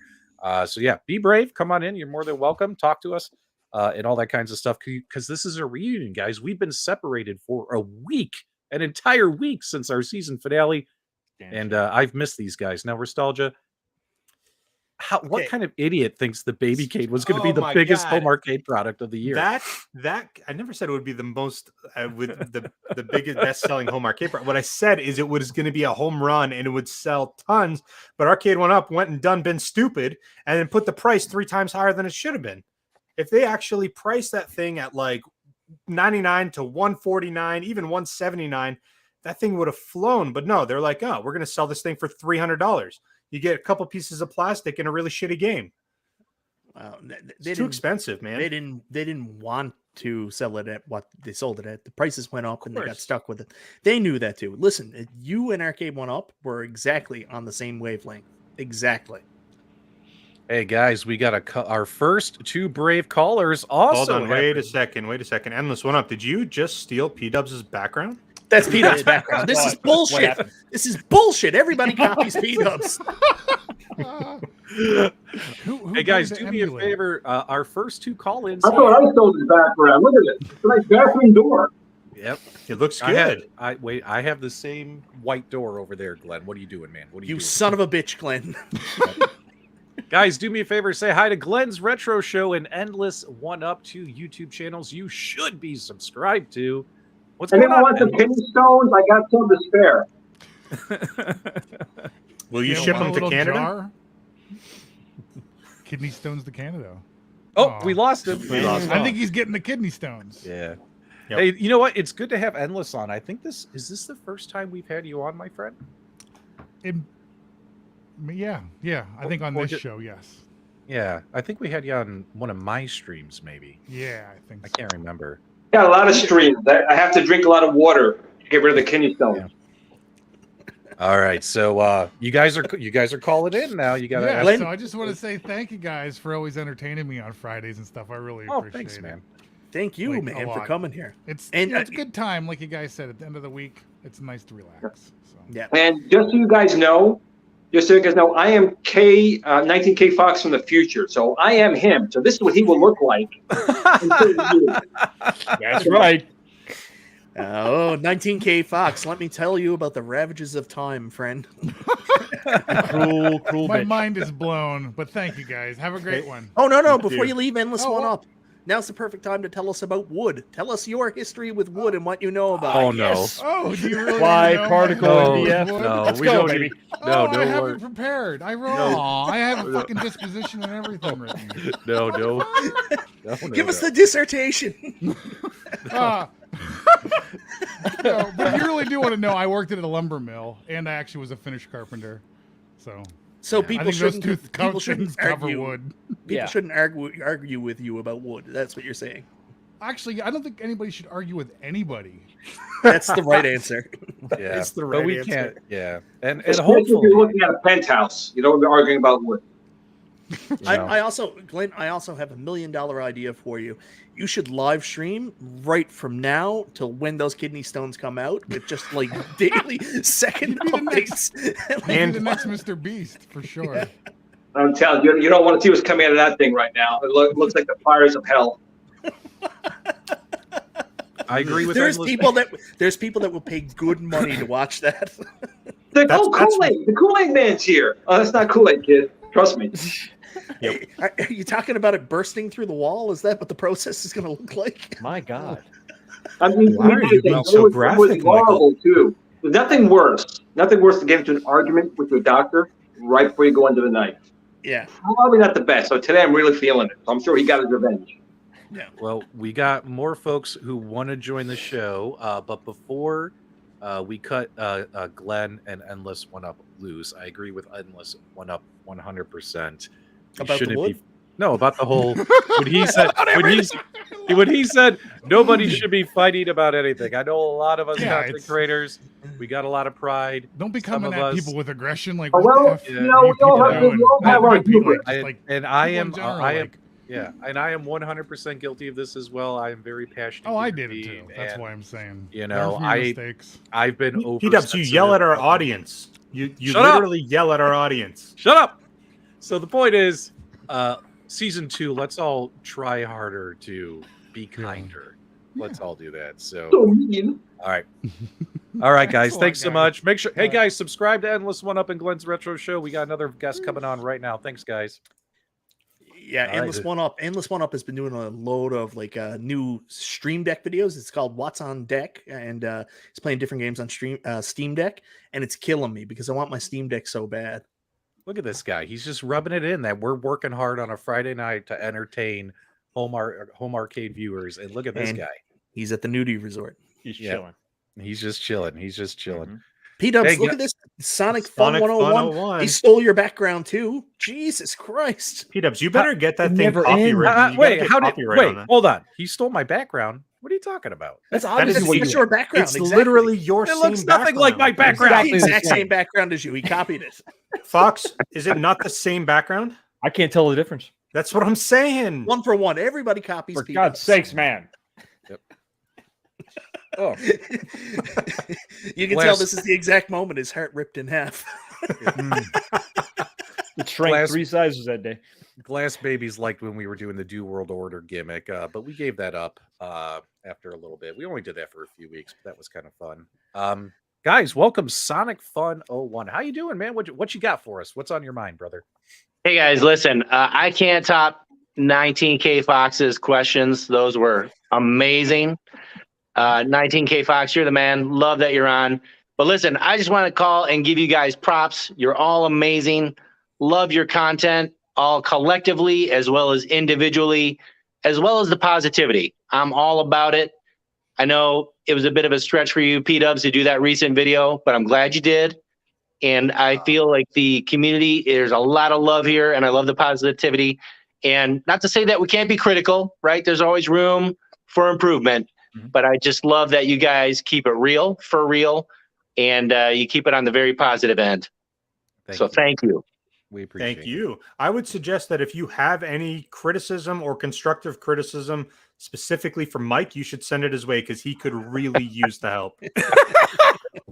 So, yeah, be brave. Come on in. You're more than welcome. Talk to us and all that kinds of stuff because this is a reunion, guys. We've been separated for a week, an entire week since our season finale, and I've missed these guys. Now, Restalgia, what kind of idiot thinks the Baby Cade was going to be the biggest home arcade product of the year? That I never said it would be the most with the biggest best-selling home arcade product. What I said is it was going to be a home run and it would sell tons. But Arcade went and been stupid and then put the price 3 times higher than it should have been. If they actually priced that thing at like $99 to $149, even $179, that thing would have flown. But no, they're like, oh, we're going to sell this thing for $300. You get a couple pieces of plastic in a really shitty game. Wow, it's too expensive, man. They didn't want to sell it at what they sold it at. The prices went up and they got stuck with it. They knew that too. Listen, you and Arcade 1UP were exactly on the same wavelength. Exactly. Hey guys, we got our first 2 brave callers. Also, hold on, wait a second. Endless 1UP. Did you just steal PDubs' background? That's PDubs' background. This is bullshit. This is bullshit. Everybody copies PDubs. Hey guys, do me a favor. Our first 2 call-ins. I thought I stole his background. Look at it. It's a nice bathroom door. Yep. It looks good. I have the same white door over there, Glenn. What are you doing, man? What are you You doing? son of a bitch, Glenn. Guys, do me a favor, say hi to Glenn's Retro Show and Endless One Up, two YouTube channels you should be subscribed to. What's going Anyone on? want some kidney stones? I got some to spare. Will you Yeah, ship want a them to little Canada? jar? Kidney stones to Canada. Oh, Aw. we lost him. I think he's getting the kidney stones. Yeah. Yep. Hey, you know what? It's good to have Endless on. I think this is the first time we've had you on, my friend? Yeah. I think on Or this did- show, yes. Yeah. I think we had you on one of my streams, maybe. Yeah, I think I so. can't remember. Got a lot of streams. I have to drink a lot of water to get rid of the kidney stones. Yeah. All right. So you guys are calling in now. You gotta Yeah, ask- Glenn- so I just want to say thank you guys for always entertaining me on Fridays and stuff. I really Oh, appreciate thanks, it. man. Thank you, Like, a man, for lot. coming here. It's And, it's a good time, like you guys said. At the end of the week, it's nice to relax. So. Yeah. And just so you guys know, I am 19K Fox from the future. So I am him. So this is what he will look like. That's right. 19K Fox, let me tell you about the ravages of time, friend. Cruel My bitch. mind is blown, but thank you guys. Have a great one. Oh, no, You before do. you leave Endless Oh, One what? Up, now's the perfect time to tell us about wood. Tell us your history with wood and what you know about Oh it. no. Oh, do you really Why know particle No, MDF? no, Let's we go, don't baby. need- Oh, No, I don't have worry. it prepared. I wrote. No. Aw, I have a fucking disposition and everything written. No. No, Give us the dissertation. No, but if you really do want to know, I worked at a lumber mill, and I actually was a finish carpenter. So So I people think those shouldn't, two people things shouldn't cover argue. wood. People Yeah. shouldn't argue with you about wood. That's what you're saying. Actually, I don't think anybody should argue with anybody. That's the right answer. Yeah. It's the but right we answer. can't. Yeah. And Especially if hopefully, you're looking at a penthouse. You don't be arguing about wood. you know, I also, Glenn, I also have $1 million idea for you. You should live stream right from now till when those kidney stones come out with just like daily second You'd be the next- updates. And the next Mr. Beast for sure. I'm telling you, you don't want to see what's coming out of that thing right now. It looks like the fires of hell. I agree with there's Endless. people that will pay good money to watch that. That's Kool-Aid. The Kool-Aid Man's here. Oh, that's not Kool-Aid, kid. Trust me. Are you talking about it bursting through the wall? Is that what the process is going to look like? My God. I mean, Why are you being so graphic, it was horrible too. There's nothing worse than getting into an argument with your doctor right before you go into the night. Yeah. Probably not the best. So today I'm really feeling it. So I'm sure he got his revenge. Well, we got more folks who want to join the show, but before we cut Glenn and Endless One Up loose, I agree with Endless One Up 100%. About the wood? No, about the whole. When he said nobody should be fighting about anything. I know a lot of us Yeah, content it's- creators. We got a lot of pride. Don't be Some coming of at us- people with aggression like Oh, what well, the F you are know, you we all people have- doing? we all have our Not people, hubris. just like And I people in am. general, I am. like, Yeah, and I am 100% guilty of this as well. I am very passionate. oh, I human did it too. being, That's and why I'm saying. you Learn know, from your I- mistakes. I've been over. P-Dubs, you yell at our audience. You Shut up! literally yell at our audience. Shut up. So the point is, season 2. Let's all try harder to be kinder. Let's all do that. So, So mean. all right, all right, guys. Thanks a lot, Thanks so guys. much. Make sure, hey Yeah. guys, subscribe to Endless One Up and Glenn's Retro Show. We got another guest coming on right now. Thanks, guys. Yeah, All right. Endless One Up. Endless One Up has been doing a load of like new Stream Deck videos. It's called What's on Deck, and he's playing different games on Steam Deck, and it's killing me because I want my Steam Deck so bad. Look at this guy. He's just rubbing it in that we're working hard on a Friday night to entertain home arcade viewers. And look at this And- guy. He's at the nudie resort. He's Yeah. chilling. He's just chilling. He's just chilling. Mhm. P-Dubs, Hey, look yeah. at this. Sonic Fun 101. He stole your background too. Jesus Christ. P-Dubs, you better get that it thing never copyrighted. ends. You gotta Wait, get how did? copyright Wait, on that. hold on. He stole my background. What are you talking about? That's That obviously is what you It's want. your background. It's exactly. literally your It same looks nothing like my background. the exact same background as you. He copied it. Fox, is it not the same background? I can't tell the difference. That's what I'm saying. One for one. Everybody copies For P-Dubs. God's sakes, man. Oh. You can tell this is the exact moment his heart ripped in half. It shrank Glass- 3 sizes that day. Glass babies liked when we were doing the Do World Order gimmick, but we gave that up after a little bit. We only did that for a few weeks, but that was kind of fun. Guys, welcome Sonic Fun 01. How you doing, man? What you got for us? What's on your mind, brother? Hey guys, listen, I can't top 19K Fox's questions. Those were amazing. 19K Fox, you're the man. Love that you're on. But listen, I just want to call and give you guys props. You're all amazing. Love your content, all collectively as well as individually, as well as the positivity. I'm all about it. I know it was a bit of a stretch for you, PDubs, to do that recent video, but I'm glad you did. And I feel like the community, there's a lot of love here, and I love the positivity. And not to say that we can't be critical, right? There's always room for improvement. But I just love that you guys keep it real, for real, and you keep it on the very positive end. Thank you. We appreciate Thank you. I would suggest that if you have any criticism or constructive criticism specifically for Mike, you should send it his way because he could really use the help.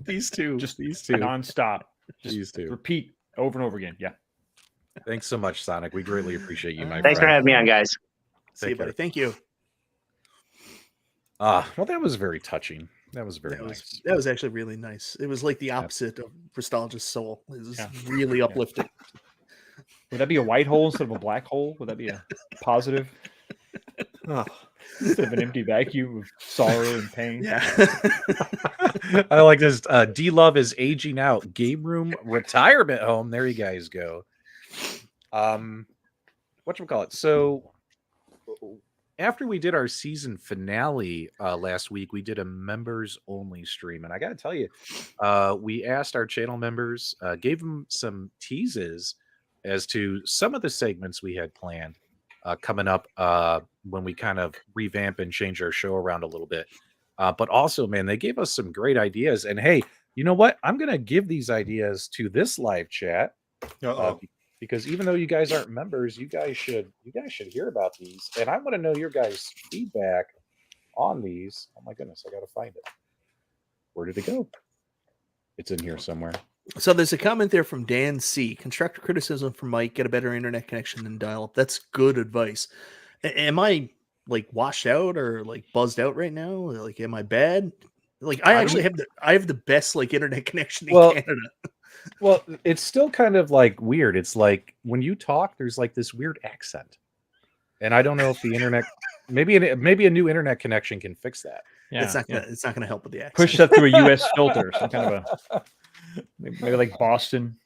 These two. Just these two. nonstop. Just These two. repeat over and over again. Yeah. Thanks so much, Sonic. We greatly appreciate you, my Thanks for friend. having me on, guys. See you, buddy. Thank you. Well, that was very touching. That was very That nice. was actually really nice. It was like the opposite of Restalgia's soul. It was really uplifting. Would that be a white hole instead of a black hole? Would that be a positive? Oh. Instead of an empty vacuum of sorrow and pain. Yeah. I like this. D-Love is aging out. Gameroom retirement home. There you guys go. Whatchamacallit? So after we did our season finale last week, we did a members only stream. And I got to tell you, we asked our channel members, gave them some teases as to some of the segments we had planned coming up when we kind of revamp and change our show around a little bit. But also, man, they gave us some great ideas. And hey, you know what? I'm going to give these ideas to this live chat because even though you guys aren't members, you guys should hear about these. And I want to know your guys' feedback on these. Oh my goodness, I got to find it. Where did it go? It's in here somewhere. So there's a comment there from Dan C. Constructive criticism from Mike. Get a better internet connection than dial-up. That's good advice. Am I like washed out or like buzzed out right now? Like, am I bad? Like, I actually have the best like internet connection in Canada. Well, it's still kind of like weird. It's like when you talk, there's like this weird accent, and I don't know if the internet, maybe a new internet connection can fix that. Yeah, it's not gonna help with the accent. Push that through a U.S. filter, some kind of a maybe like Boston,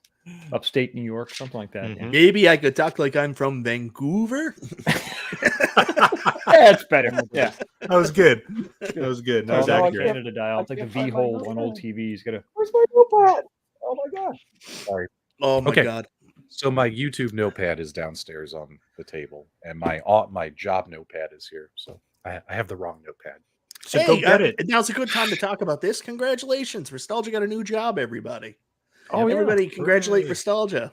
upstate New York, something like that. Yeah. Maybe I could talk like I'm from Vancouver. Yeah, it's better. Yeah, that was good. That was good. That was accurate. Canada dial. I'll take the V hold on old TVs. Where's my notepad? Oh my gosh! Sorry. Oh my god. So my YouTube notepad is downstairs on the table, and my job notepad is here. So I have the wrong notepad. So go get it. Now's a good time to talk about this. Congratulations, Restalgia got a new job. Everybody. Oh, everybody! Congratulate Restalgia.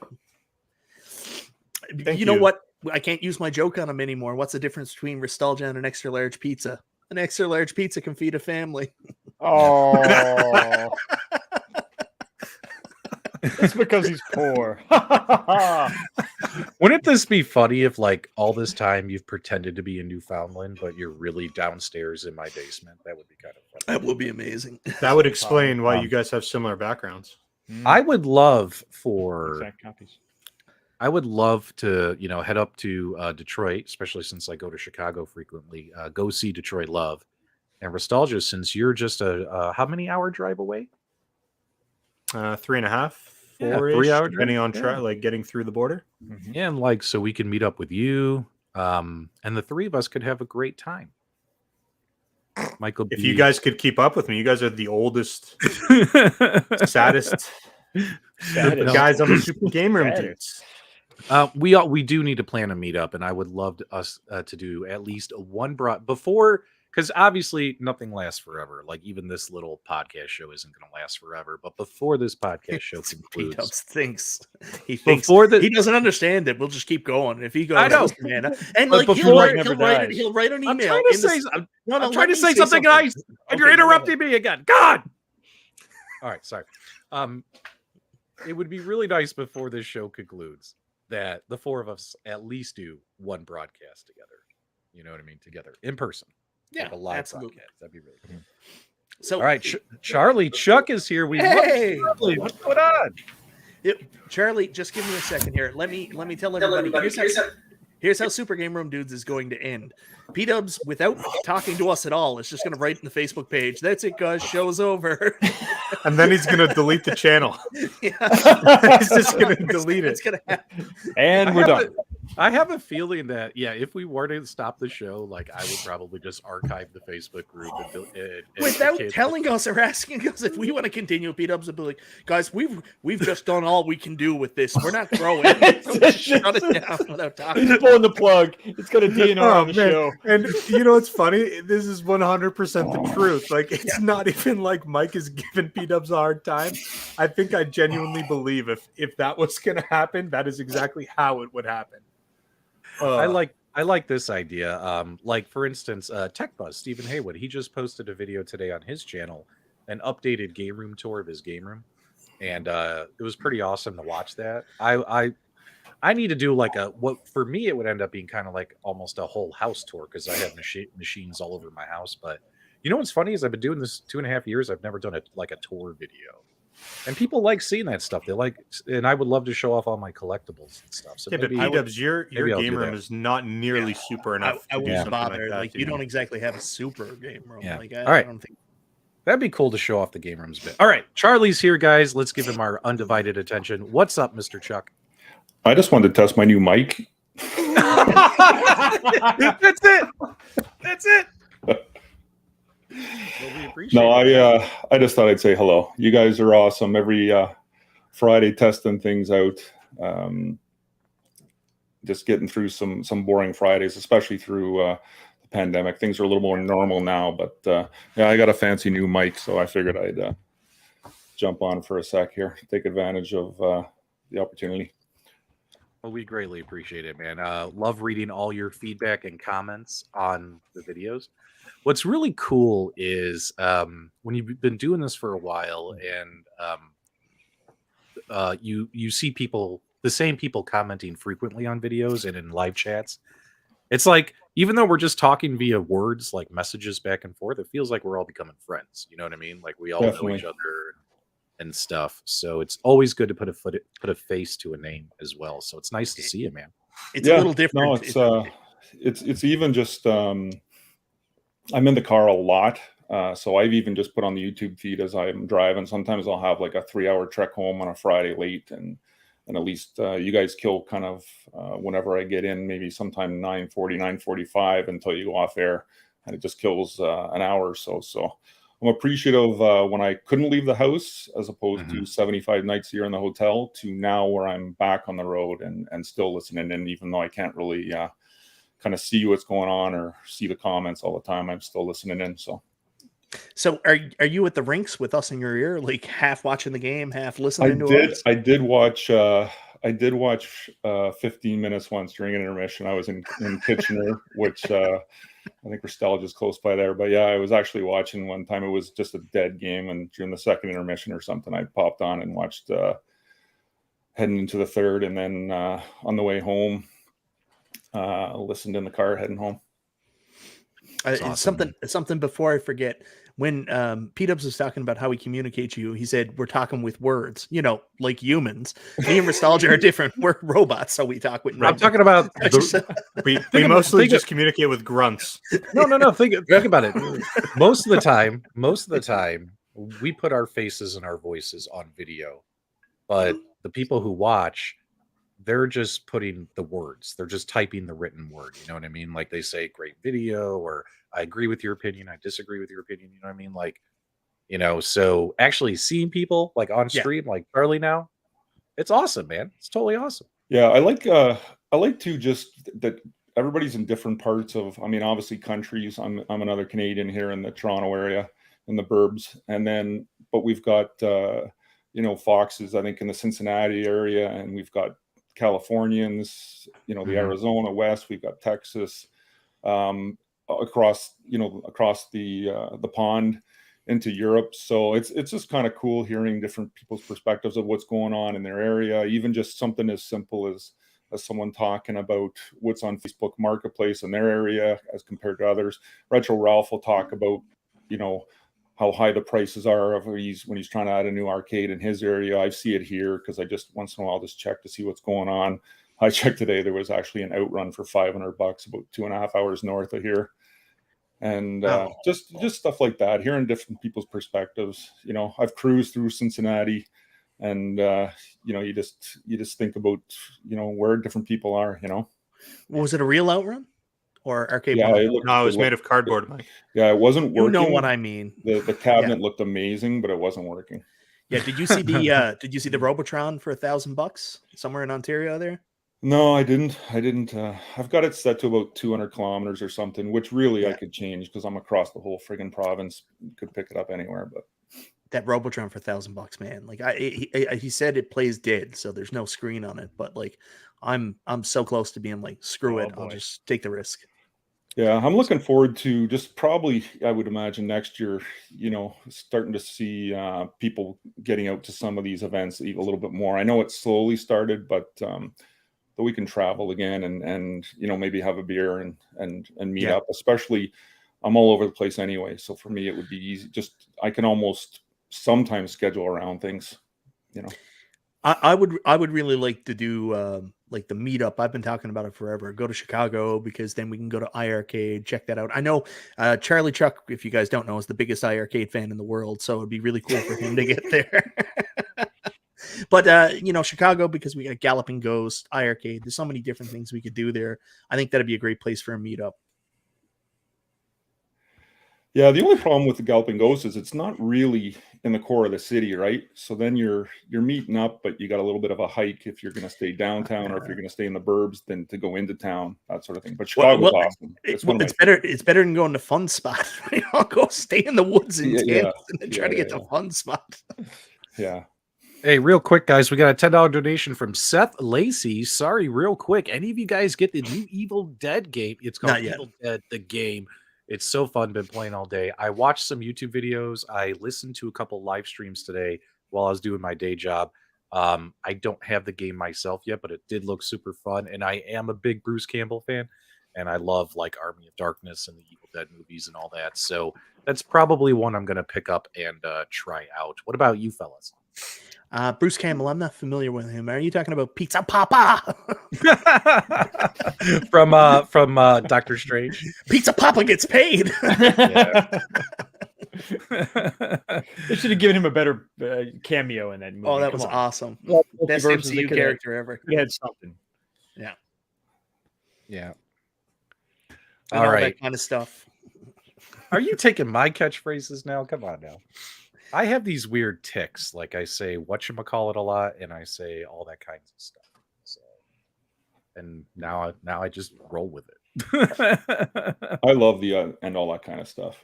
You know what? I can't use my joke on him anymore. What's the difference between Restalgia and an extra large pizza? An extra large pizza can feed a family. Oh. It's because he's poor. Wouldn't this be funny if, like, all this time you've pretended to be in Newfoundland, but you're really downstairs in my basement? That would be kind of funny. That would be amazing. That would explain why you guys have similar backgrounds. I would love for exact copies. I would love to, head up to Detroit, especially since I go to Chicago frequently. Go see Detroit Love and Restalgia, since you're just a how many hour drive away? 3.5, 4, 3 hour depending on drive. like getting through the border. Yeah, and like so we can meet up with you, and the three of us could have a great time. Michael, if you guys could keep up with me, you guys are the oldest, saddest guys on the Super Game Room dudes. We do need to plan a meetup, and I would love us to do at least one before because obviously nothing lasts forever. Like even this little podcast show isn't going to last forever. But before this podcast show concludes, P-Dubs thinks he doesn't understand it. We'll just keep going. If he goes, I know, "Listen, man," and but like before he'll write an email. I'm trying to say, I'm trying to say something nice, and Okay, you're interrupting me again. God. All right, sorry. It would be really nice before this show concludes that the four of us at least do one broadcast together. You know what I mean? Together in person. Yeah, like a live absolutely. broadcast. That'd be really cool. So, all right, Charlie Chuck is here. We love Charlie. What's going on? Charlie, just give me a second here. Let me tell everybody. Here's how Super Game Room Dudes is going to end. P-Dubs, without talking to us at all, is just going to write in the Facebook page, "That's it, guys. Show's over." And then he's going to delete the channel. Yeah. He's just going to delete it. It's going to happen. And we're done. I have a feeling that, if we were to stop the show, like I would probably just archive the Facebook group and without telling us or asking us if we want to continue. P-Dubs would be like, "Guys, we've just done all we can do with this. We're not growing." Shut it down without talking. He's pulling the plug. It's got a DNR on the show. And you know what's funny? This is 100% the truth. Like, it's not even like Mike is giving P-Dubs a hard time. I think I genuinely believe if that was going to happen, that is exactly how it would happen. I like this idea. Like for instance, TechBuzz Stephen Haywood, he just posted a video today on his channel, an updated game room tour of his game room, and it was pretty awesome to watch that. I need to do like what for me it would end up being kind of like almost a whole house tour because I have machines all over my house. But you know what's funny is I've been doing this 2.5 years. I've never done a tour video. And people like seeing that stuff. They like, and I would love to show off all my collectibles and stuff. So yeah, maybe, but P-Dubs, your game room that. is not nearly super enough. I wouldn't bother. Like you don't exactly have a super game room. Yeah. Like, all right. I don't think that'd be cool to show off the game rooms bit. All right, Charlie's here, guys. Let's give him our undivided attention. What's up, Mr. Chuck? I just wanted to test my new mic. That's it. That's it. Well, we appreciate it. I just thought I'd say hello. You guys are awesome. Every Friday testing things out. Just getting through some boring Fridays, especially through the pandemic. Things are a little more normal now, but I got a fancy new mic, so I figured I'd jump on for a sec here, take advantage of the opportunity. Well, we greatly appreciate it, man. Love reading all your feedback and comments on the videos. What's really cool is when you've been doing this for a while and you see people, the same people commenting frequently on videos and in live chats. It's like, even though we're just talking via words, like messages back and forth, it feels like we're all becoming friends. You know what I mean? Like we all know each other and stuff. So it's always good to put a face to a name as well. So it's nice to see you, man. It's a little different. No, it's even just I'm in the car a lot. So I've even just put on the YouTube feed as I'm driving. Sometimes I'll have like a 3-hour trek home on a Friday late, and at least you guys kill kind of whenever I get in, maybe sometime 9:40, 9:45 until you go off air, and it just kills an hour or so. So I'm appreciative when I couldn't leave the house, as opposed to 75 nights a year in the hotel, to now where I'm back on the road and still listening. And even though I can't really kind of see what's going on or see the comments all the time, I'm still listening in. So are you at the rinks with us in your ear, like half watching the game, half listening to us? I did watch 15 minutes once during an intermission. I was in Kitchener, which I think Restalgia is close by there. But yeah, I was actually watching one time. It was just a dead game, and during the second intermission or something, I popped on and watched heading into the third, and then on the way home, listened in the car heading home. Awesome. Something before I forget. When P-Dubs was talking about how he communicates you, he said we're talking with words, like humans. Me and Restalgia are different. We're robots, so we talk with. I'm talking about we mostly just communicate with grunts. No. Think about it. Most of the time, we put our faces and our voices on video, but the people who watch, they're just putting the words. They're just typing the written word. You know what I mean? Like they say, great video, or I agree with your opinion. I disagree with your opinion. You know what I mean? Like, so actually seeing people like on stream, like Charlie now, it's awesome, man. It's totally awesome. Yeah. I like to just that everybody's in different parts of, I mean, obviously countries. I'm another Canadian here in the Toronto area, in the burbs, and then but we've got foxes, I think, in the Cincinnati area, and we've got Californians, the Arizona West, we've got Texas, across the pond into Europe. So it's just kind of cool hearing different people's perspectives of what's going on in their area, even just something as simple as someone talking about what's on Facebook Marketplace in their area as compared to others. Retro Ralph will talk about, how high the prices are when he's trying to add a new arcade in his area. I see it here because I just once in a while just check to see what's going on. I checked today, there was actually an outrun for $500 about 2.5 hours north of here. And just stuff like that, hearing different people's perspectives. I've cruised through Cincinnati, and you just think about where different people are. Was it a real outrun or arcade? Yeah, No, it was made of cardboard, Mike. Yeah, it wasn't working. You know what I mean. The cabinet looked amazing, but it wasn't working. Yeah, did you see the Robotron for $1,000 somewhere in Ontario there? No, I didn't. I've got it set to about 200 kilometers or something, which really I could change because I'm across the whole friggin' province. Could pick it up anywhere, but that Robotron for $1,000, man. Like he said, it plays dead, so there's no screen on it. But like, I'm so close to being like, screw it, I'll just take the risk. Yeah, I'm looking forward to just probably, I would imagine next year, starting to see people getting out to some of these events a little bit more. I know it's slowly started, but that we can travel again and maybe have a beer and meet up. Especially, I'm all over the place anyway, so for me it would be easy. Just I can almost sometimes schedule around things. I would really like to do like the meetup. I've been talking about it forever. Go to Chicago because then we can go to iArcade, check that out. I know Charlie Chuck, if you guys don't know, is the biggest iArcade fan in the world, so it'd be really cool for him to get there. But Chicago, because we got Galloping Ghost, iArcade. There's so many different things we could do there. I think that'd be a great place for a meetup. Yeah, the only problem with the Galloping Ghost is it's not really in the core of the city, right? So then you're meeting up, but you got a little bit of a hike if you're going to stay downtown, or if you're going to stay in the burbs, then to go into town, that sort of thing. But Chicago's awesome. It's better. It's better than going to fun spot. I'll go stay in the woods and tents and then try to get to fun spot. Yeah. Hey, real quick, guys, we got a $10 donation from Seth Lacey. Sorry, real quick. Any of you guys get the new Evil Dead game? It's called Evil Dead, the game. It's so fun. Been playing all day. I watched some YouTube videos. I listened to a couple live streams today while I was doing my day job. I don't have the game myself yet, but it did look super fun. And I am a big Bruce Campbell fan, and I love like Army of Darkness and the Evil Dead movies and all that. So that's probably one I'm going to pick up and try out. What about you fellas? Bruce Campbell, I'm not familiar with him. Are you talking about Pizza Papa? from Doctor Strange? Pizza Papa gets paid. They should have given him a better cameo in that movie. Oh, that was awesome. Best MCU character ever. He had something. Yeah. All right. That kind of stuff. Are you taking my catchphrases now? Come on now. I have these weird tics. Like I say whatchamacallit a lot, and I say all that kinds of stuff. So, and now I just roll with it. I love the and all that kind of stuff.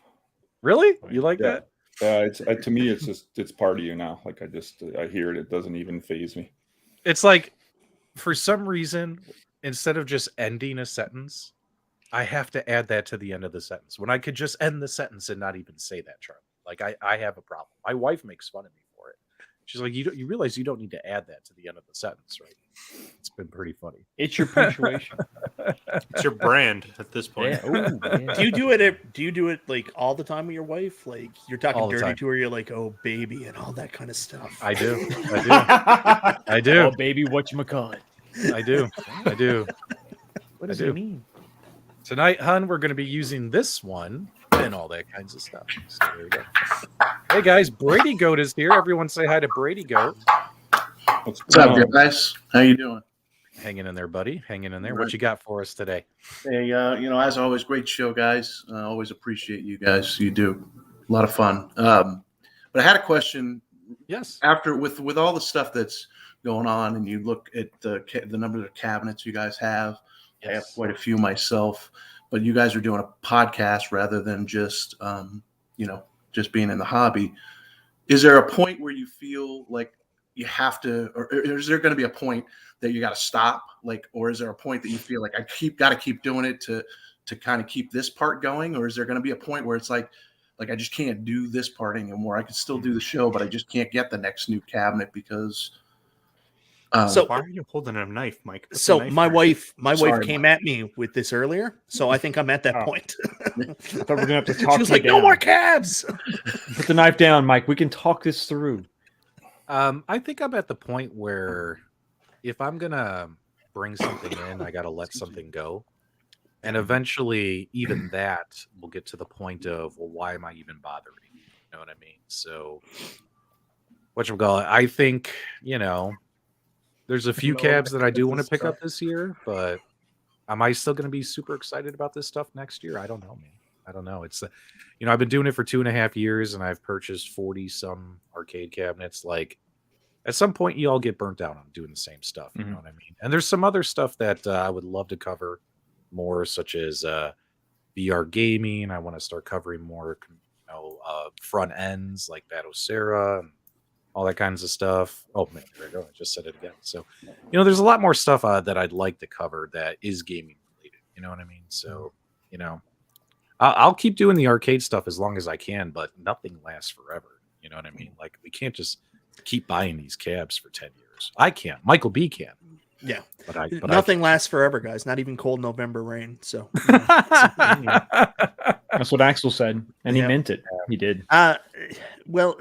Really? You like that? It's to me, it's part of you now. Like I hear it. It doesn't even faze me. It's like, for some reason, instead of just ending a sentence, I have to add that to the end of the sentence when I could just end the sentence and not even say that, Charlie. Like I have a problem. My wife makes fun of me for it. She's like, you realize you don't need to add that to the end of the sentence, right? It's been pretty funny. It's your punctuation. It's your brand at this point. Yeah. Ooh, do you do it like all the time with your wife? Like you're talking dirty to her, you're like, oh baby, and all that kind of stuff. I do. I do. Oh baby, whatchamacallit. I do. What does it mean? Tonight, hun, we're going to be using this one and all that kinds of stuff. So there you go. Hey guys, Brady Goat is here. Everyone say hi to Brady Goat. What's up, guys? How you doing? Hanging in there, buddy. Hanging in there. What you got for us today? Hey, as always, great show, guys. Always appreciate you guys. You do a lot of fun. But I had a question. Yes. After with all the stuff that's going on, and you look at the number of cabinets you guys have. I have Yes. quite a few myself, but you guys are doing a podcast rather than just just being in the hobby. Is there a point where you feel like you have to, or is there going to be a point that you got to stop, like, or is there a point that you feel like I got to keep doing it to kind of keep this part going, or is there going to be a point where it's like I just can't do this part anymore? I can still do the show, but I just can't get the next new cabinet because. So Why are you holding a knife, Mike? Put the So knife my down. wife Sorry, came Mike. at me with this earlier, so I think I'm at that Oh. point. I thought we were gonna have to She talk was you like, down. "No more cabs." Put the knife down, Mike. We can talk this through. I think I'm at the point where if I'm gonna bring something in, I gotta let something go. And eventually even that will get to the point of, well, why am I even bothering? You know what I mean? So whatchamacallit, I think, there's a few cabs that I do want to pick up this year, but am I still gonna be super excited about this stuff next year? I don't know, man. I don't know. It's I've been doing it for 2.5 years and I've purchased 40 some arcade cabinets. Like at some point you all get burnt out on doing the same stuff. You know what I mean? And there's some other stuff that I would love to cover more, such as VR gaming. I want to start covering more, front ends like Batocera and all that kinds of stuff. Oh man, there I go. I just said it again. So, there's a lot more stuff that I'd like to cover that is gaming related. You know what I mean? So, I'll keep doing the arcade stuff as long as I can, but nothing lasts forever. You know what I mean? Like we can't just keep buying these cabs for 10 years. I can't. MichaelB can. Yeah, but nothing lasts forever, guys. Not even cold November rain. So That's what Axel said, and he meant it. He did. Well,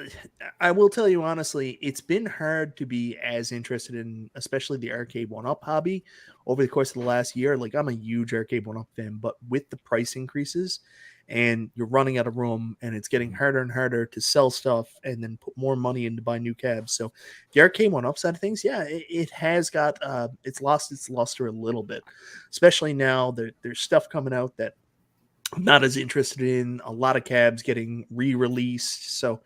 I will tell you honestly, it's been hard to be as interested in, especially the arcade one-up hobby over the course of the last year. Like I'm a huge arcade one-up fan, but with the price increases and you're running out of room and it's getting harder and harder to sell stuff and then put more money in to buy new cabs. So the arcade one-up side of things, yeah, it has got, it's lost its luster a little bit, especially now there's stuff coming out that I'm not as interested in. A lot of cabs getting re-released. So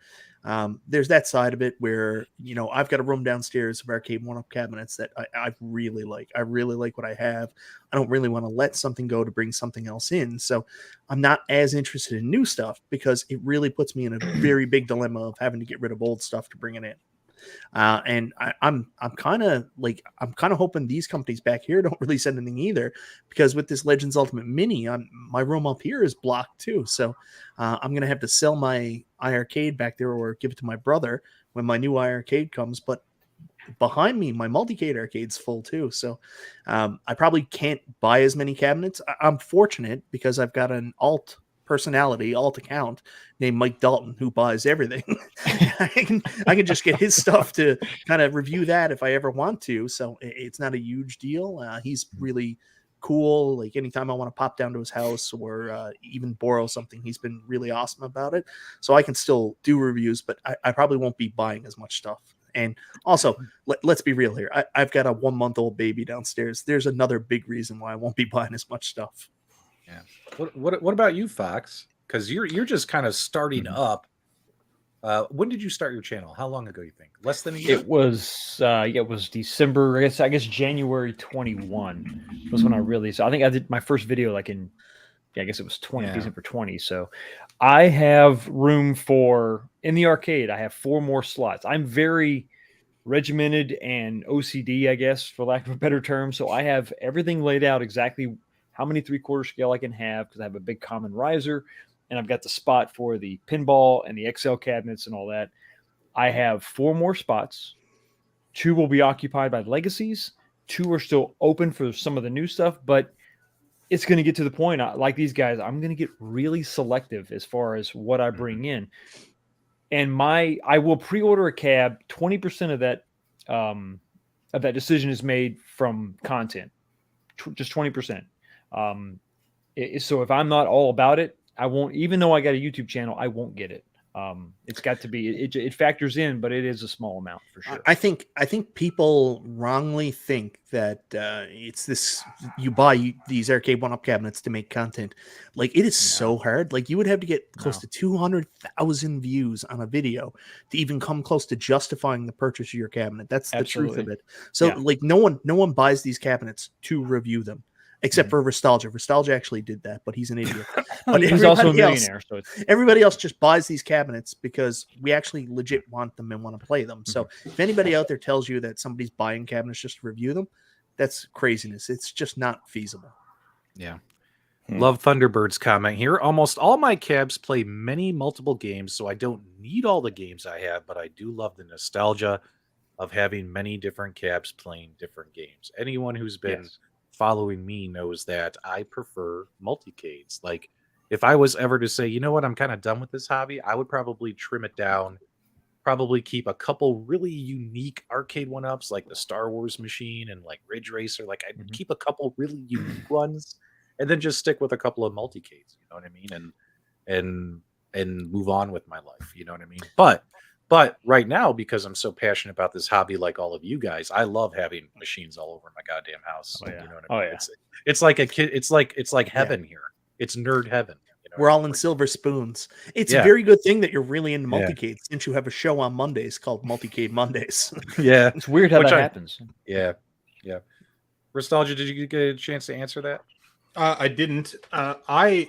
there's that side of it where, I've got a room downstairs of arcade one-up cabinets that I really like. I really like what I have. I don't really want to let something go to bring something else in. So I'm not as interested in new stuff because it really puts me in a very big dilemma of having to get rid of old stuff to bring it in. And I'm kind of hoping these companies back here don't release anything either, because with this Legends Ultimate Mini, my room up here is blocked too. So I'm gonna have to sell my iArcade back there or give it to my brother when my new iArcade comes. But behind me, my multicade arcade's full too. So I probably can't buy as many cabinets. I'm fortunate because I've got an alt account named Mike Dalton who buys everything. I can just get his stuff to kind of review that if I ever want to. So it's not a huge deal. He's really cool. Like anytime I want to pop down to his house or even borrow something, he's been really awesome about it. So I can still do reviews, but I probably won't be buying as much stuff. And also, let's be real here. I've got a 1-month-old baby downstairs. There's another big reason why I won't be buying as much stuff. Yeah. What about you, Fox? Because you're just kind of starting up. When did you start your channel? How long ago you think? Less than a year? It was December. I guess January 21 was when I really. So I think I did my first video like in. I guess it was December 20. So I have room for in the arcade. I have 4 more slots. I'm very regimented and OCD, I guess, for lack of a better term. So I have everything laid out exactly how many 3/4 scale I can have because I have a big common riser and I've got the spot for the pinball and the XL cabinets and all that. I have 4 more spots. 2 will be occupied by legacies. 2 are still open for some of the new stuff, but it's going to get to the point, like these guys, I'm going to get really selective as far as what I bring in. And I will pre-order a cab. 20% of that decision is made from content, just 20%. So if I'm not all about it, I won't, even though I got a YouTube channel, I won't get it. It's got to be. It factors in, but it is a small amount for sure. I think people wrongly think that it's this, you buy these arcade one-up cabinets to make content. Like, it is so hard. Like, you would have to get close to 200,000 views on a video to even come close to justifying the purchase of your cabinet. That's the truth of it. So like, no one buys these cabinets to review them. Except for Restalgia. Restalgia actually did that, but he's an idiot. But he's also a millionaire. So everybody else just buys these cabinets because we actually legit want them and want to play them. So if anybody out there tells you that somebody's buying cabinets just to review them, that's craziness. It's just not feasible. Yeah. Love Thunderbird's comment here. Almost all my cabs play multiple games, so I don't need all the games I have, but I do love the nostalgia of having many different cabs playing different games. Anyone who's been following me knows that I prefer multicades. Like, if I was ever to say, you know what, I'm kind of done with this hobby, I would probably trim it down, probably keep a couple really unique arcade one-ups like the Star Wars machine and like Ridge Racer. Like, I'd keep a couple really unique ones and then just stick with a couple of multicades, you know what I mean? And move on with my life, you know what I mean? But right now, because I'm so passionate about this hobby, like all of you guys, I love having machines all over my goddamn house. You know what I mean? It's like a kid. It's like heaven here. It's nerd heaven. You know, we're all in silver spoons. It's a very good thing that you're really into multicades, since you have a show on Mondays called Multicade Mondays. It's weird how that happens. Yeah. Restalgia, did you get a chance to answer that? I didn't. I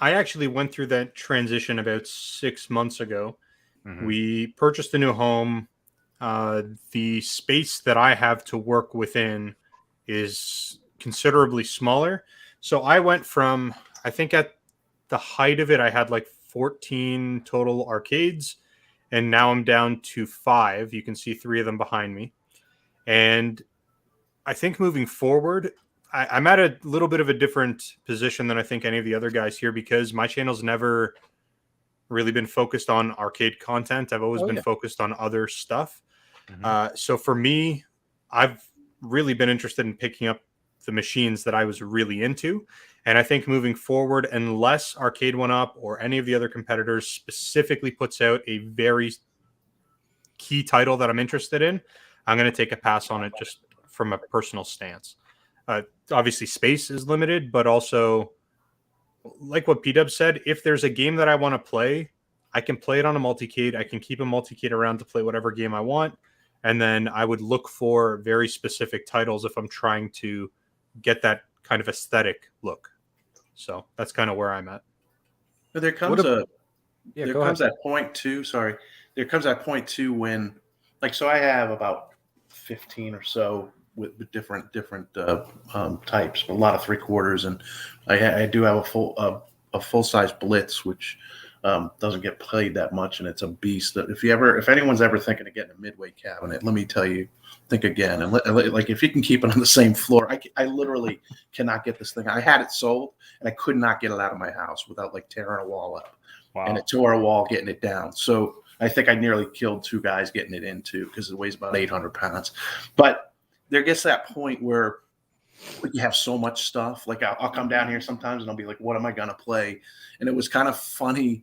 actually went through that transition about 6 months ago. We purchased a new home. The space that I have to work within is considerably smaller. So I went from, I think at the height of it, I had like 14 total arcades, and now I'm down to 5. You can see 3 of them behind me. And I think moving forward, I'm at a little bit of a different position than I think any of the other guys here, because my channel's never really been focused on arcade content. I've always been focused on other stuff. So for me, I've really been interested in picking up the machines that I was really into. And I think moving forward, unless Arcade 1-Up or any of the other competitors specifically puts out a very key title that I'm interested in, I'm going to take a pass on it just from a personal stance. Obviously, space is limited, but also, like what PDubs said, if there's a game that I want to play, I can play it on a multicade. I can keep a multicade around to play whatever game I want. And then I would look for very specific titles if I'm trying to get that kind of aesthetic look. So that's kind of where I'm at. But there comes that point too. Sorry. There comes that point too when, like, so I have about 15 or so with different types, a lot of 3/4, and I do have a full size Blitz, which doesn't get played that much, and it's a beast. That if anyone's ever thinking of getting a midway cabinet, let me tell you, think again. And like, if you can keep it on the same floor, I literally cannot get this thing. I had it sold, and I could not get it out of my house without like tearing a wall up. Wow. And it tore a wall getting it down. So I think I nearly killed 2 guys getting it in too, because it weighs about 800 pounds. But there gets that point where you have so much stuff. Like, I'll come down here sometimes and I'll be like, what am I going to play? And it was kind of funny.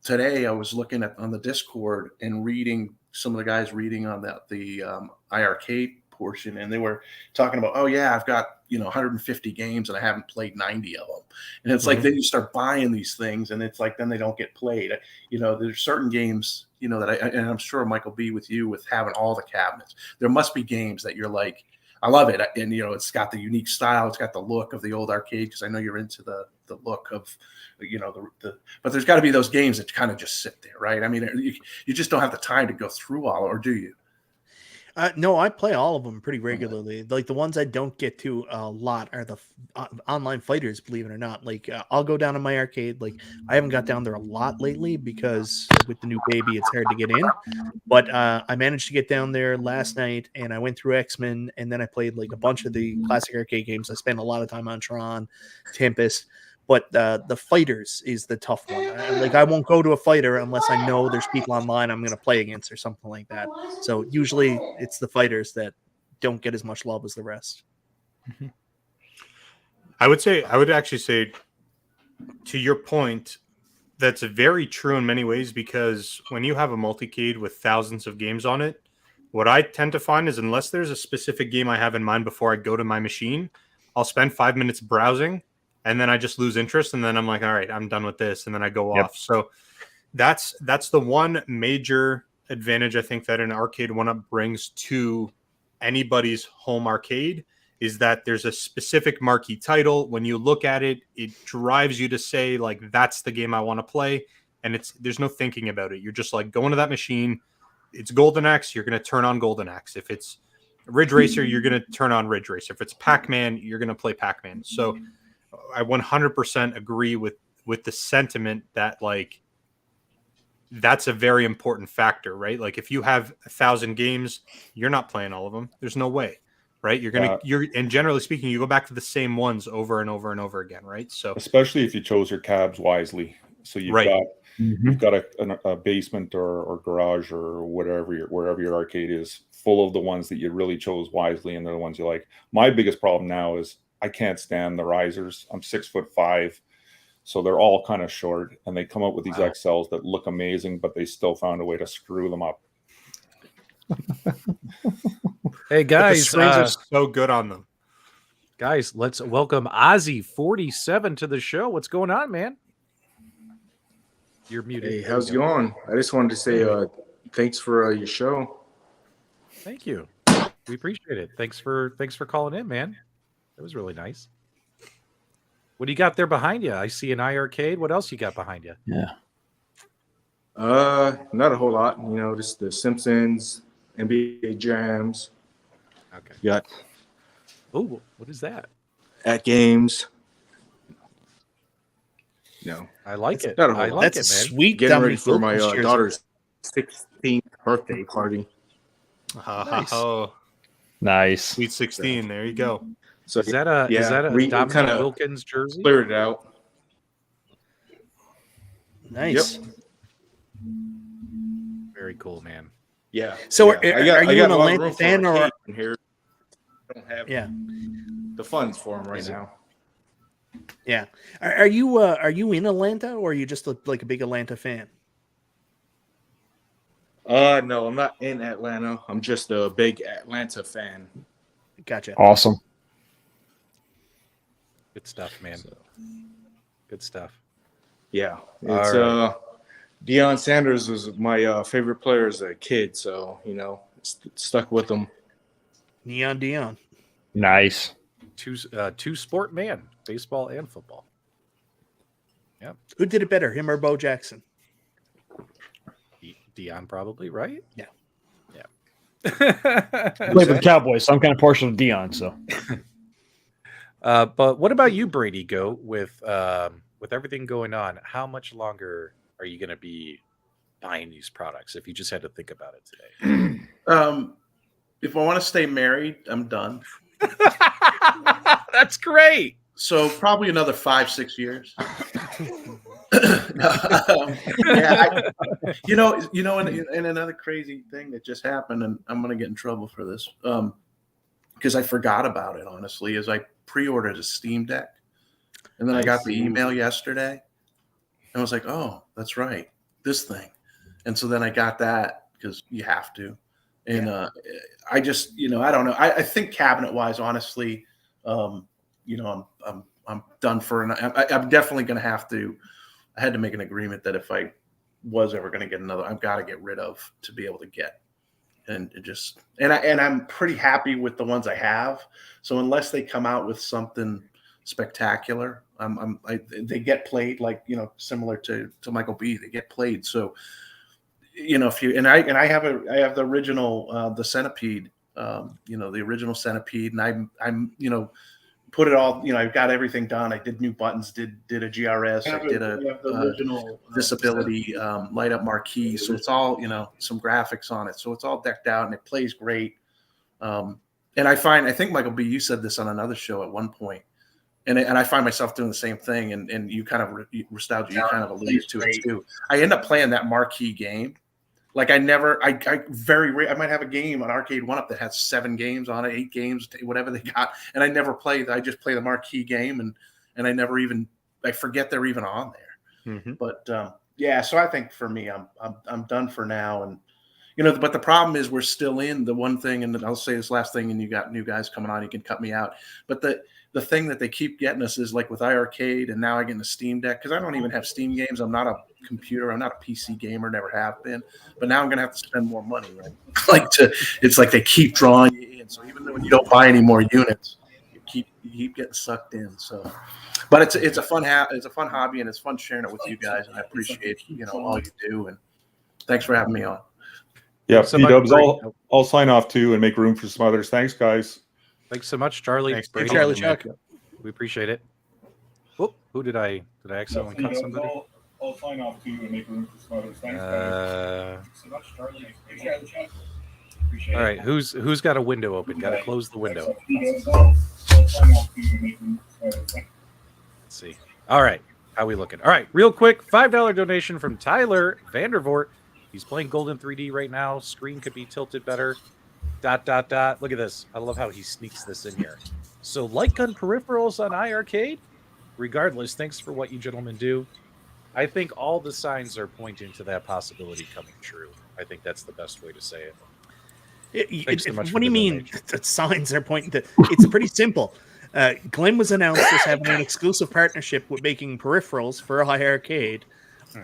Today I was looking on the Discord and reading some of the guys reading on the iArcade portion, and they were talking about, oh yeah, I've got 150 games and I haven't played 90 of them. And it's like, then you start buying these things, and it's like, then they don't get played. There's certain games that and I'm sure MichaelB with you, with having all the cabinets, there must be games that you're like, I love it, and it's got the unique style, it's got the look of the old arcade, because I know you're into the look of but there's got to be those games that kind of just sit there, right? I mean, you just don't have the time to go through all, or do you? No, I play all of them pretty regularly. Like, the ones I don't get to a lot are the online fighters, believe it or not. Like, I'll go down to my arcade. Like, I haven't got down there a lot lately because with the new baby, it's hard to get in. But I managed to get down there last night, and I went through X-Men, and then I played like a bunch of the classic arcade games. I spent a lot of time on Tron, Tempest. But the fighters is the tough one. I won't go to a fighter unless I know there's people online I'm going to play against or something like that. So usually it's the fighters that don't get as much love as the rest. I would actually say, to your point, that's very true in many ways, because when you have a multicade with thousands of games on it, what I tend to find is unless there's a specific game I have in mind before I go to my machine, I'll spend 5 minutes browsing and then I just lose interest. And then I'm like, all right, I'm done with this. And then I go off. So that's the one major advantage I think that an arcade one-up brings to anybody's home arcade, is that there's a specific marquee title. When you look at it, it drives you to say, like, that's the game I want to play. And there's no thinking about it. You're just like going to that machine. It's Golden Axe, you're going to turn on Golden Axe. If it's Ridge Racer, you're going to turn on Ridge Racer. If it's Pac-Man, you're going to play Pac-Man. So I 100% agree with the sentiment that, like, that's a very important factor, right? Like, if you have 1,000 games, you're not playing all of them. There's no way, right? And generally speaking, you go back to the same ones over and over and over again, right? So especially if you chose your cabs wisely. So you've got a basement or garage or wherever your arcade is full of the ones that you really chose wisely, and they're the ones you like. My biggest problem now is I can't stand the risers. I'm 6'5", so they're all kind of short, and they come up with these XLs that look amazing, but they still found a way to screw them up. Hey guys, the springs are so good on them. Guys, let's welcome Ozzy47 to the show. What's going on, man? You're muted. Hey, how's it going? I just wanted to say thanks for your show. Thank you. We appreciate it. Thanks for calling in, man. That was really nice. What do you got there behind you? I see an iArcade. What else you got behind you? Yeah. Not a whole lot. You know, just the Simpsons, NBA Jams. Okay. You got Oh, what is that? At Games. No, I like it. Not a whole I lot. like That's it, a man. sweet Getting dummy ready for my focus daughter's 16th birthday party. Nice. Oh, Nice. Sweet 16. There you go. So Is that a we Dominic kinda Wilkins jersey? cleared it out. Nice. Yep. Very cool, man. Yeah. So yeah. are you an a lot of Atlanta room for fan or? arcade in here? I don't have the funds for them right now. Yeah. Are you in Atlanta, or are you just like a big Atlanta fan? No, I'm not in Atlanta. I'm just a big Atlanta fan. Gotcha. Awesome. Good stuff, man. Good stuff. Yeah. It's Deion Sanders was my favorite player as a kid, so stuck with him. Neon Dion. Nice. Two sport man, baseball and football. Yeah. Who did it better, him or Bo Jackson? Dion probably, right? Yeah. I played for the Cowboys, so I'm kind of partial to Dion. So, but what about you, Brady? Go with everything going on. How much longer are you going to be buying these products? If you just had to think about it today. If I want to stay married, I'm done. That's great. So probably another 5-6 years. And another crazy thing that just happened, and I'm going to get in trouble for this, because I forgot about it, honestly, is I pre-ordered a Steam Deck, and then I got the email yesterday, and I was like, oh, that's right, this thing. And so then I got that because you have to. And I just, I don't know. I think cabinet-wise, honestly, I'm done for. I'm definitely going to have to. I had to make an agreement that if I was ever going to get another, I've got to get rid of to be able to get. And I'm pretty happy with the ones I have. So unless they come out with something spectacular, they get played, like, similar to MichaelB. They get played. So. I have the original the Centipede, the original Centipede, and I'm put it all, I've got everything done. I did new buttons, did a GRS, I did a original disability light up marquee, so it's all some graphics on it, so it's all decked out and it plays great. And I think MichaelB, you said this on another show at one point, and I find myself doing the same thing, and you kind of Restalgia, you kind of alluded to it too. I end up playing that marquee game. Like I might have a game on Arcade 1-Up that has 7 games on it, 8 games, whatever they got, and I just play the marquee game, and I never even, I forget they're even on there. But yeah, so I think for me, I'm done for now. And but the problem is we're still in the one thing, and I'll say this last thing, and you got new guys coming on, you can cut me out. But the thing that they keep getting us is like with iArcade, and now I get the Steam Deck, because I don't even have Steam games. I'm not a computer. I'm not a PC gamer. Never have been. But now I'm gonna have to spend more money, right? It's like they keep drawing you in. So even though when you don't buy any more units, you keep getting sucked in. So, but it's a fun hobby, and it's fun sharing it with you guys, and I appreciate all you do, and thanks for having me on. Yeah, so PDubs, I'll sign off too and make room for some others. Thanks, guys. Thanks so much, Charlie. Thanks, Charlie Chuck. We appreciate it. Whoop, who did I accidentally cut somebody? I'll sign off too and make room for some others. Thanks, guys. So much, Charlie. All right, who's got a window open? Got to close the window. Let's see. All right, how we looking? All right, real quick, $5 donation from Tyler Vandervoort. He's playing Golden 3D right now. Screen could be tilted better. ... Look at this. I love how he sneaks this in here. So light gun peripherals on iArcade? Regardless, thanks for what you gentlemen do. I think all the signs are pointing to that possibility coming true. I think that's the best way to say it. What do you mean the signs are pointing to? It's pretty simple. Glenn was announced as having an exclusive partnership with making peripherals for iArcade.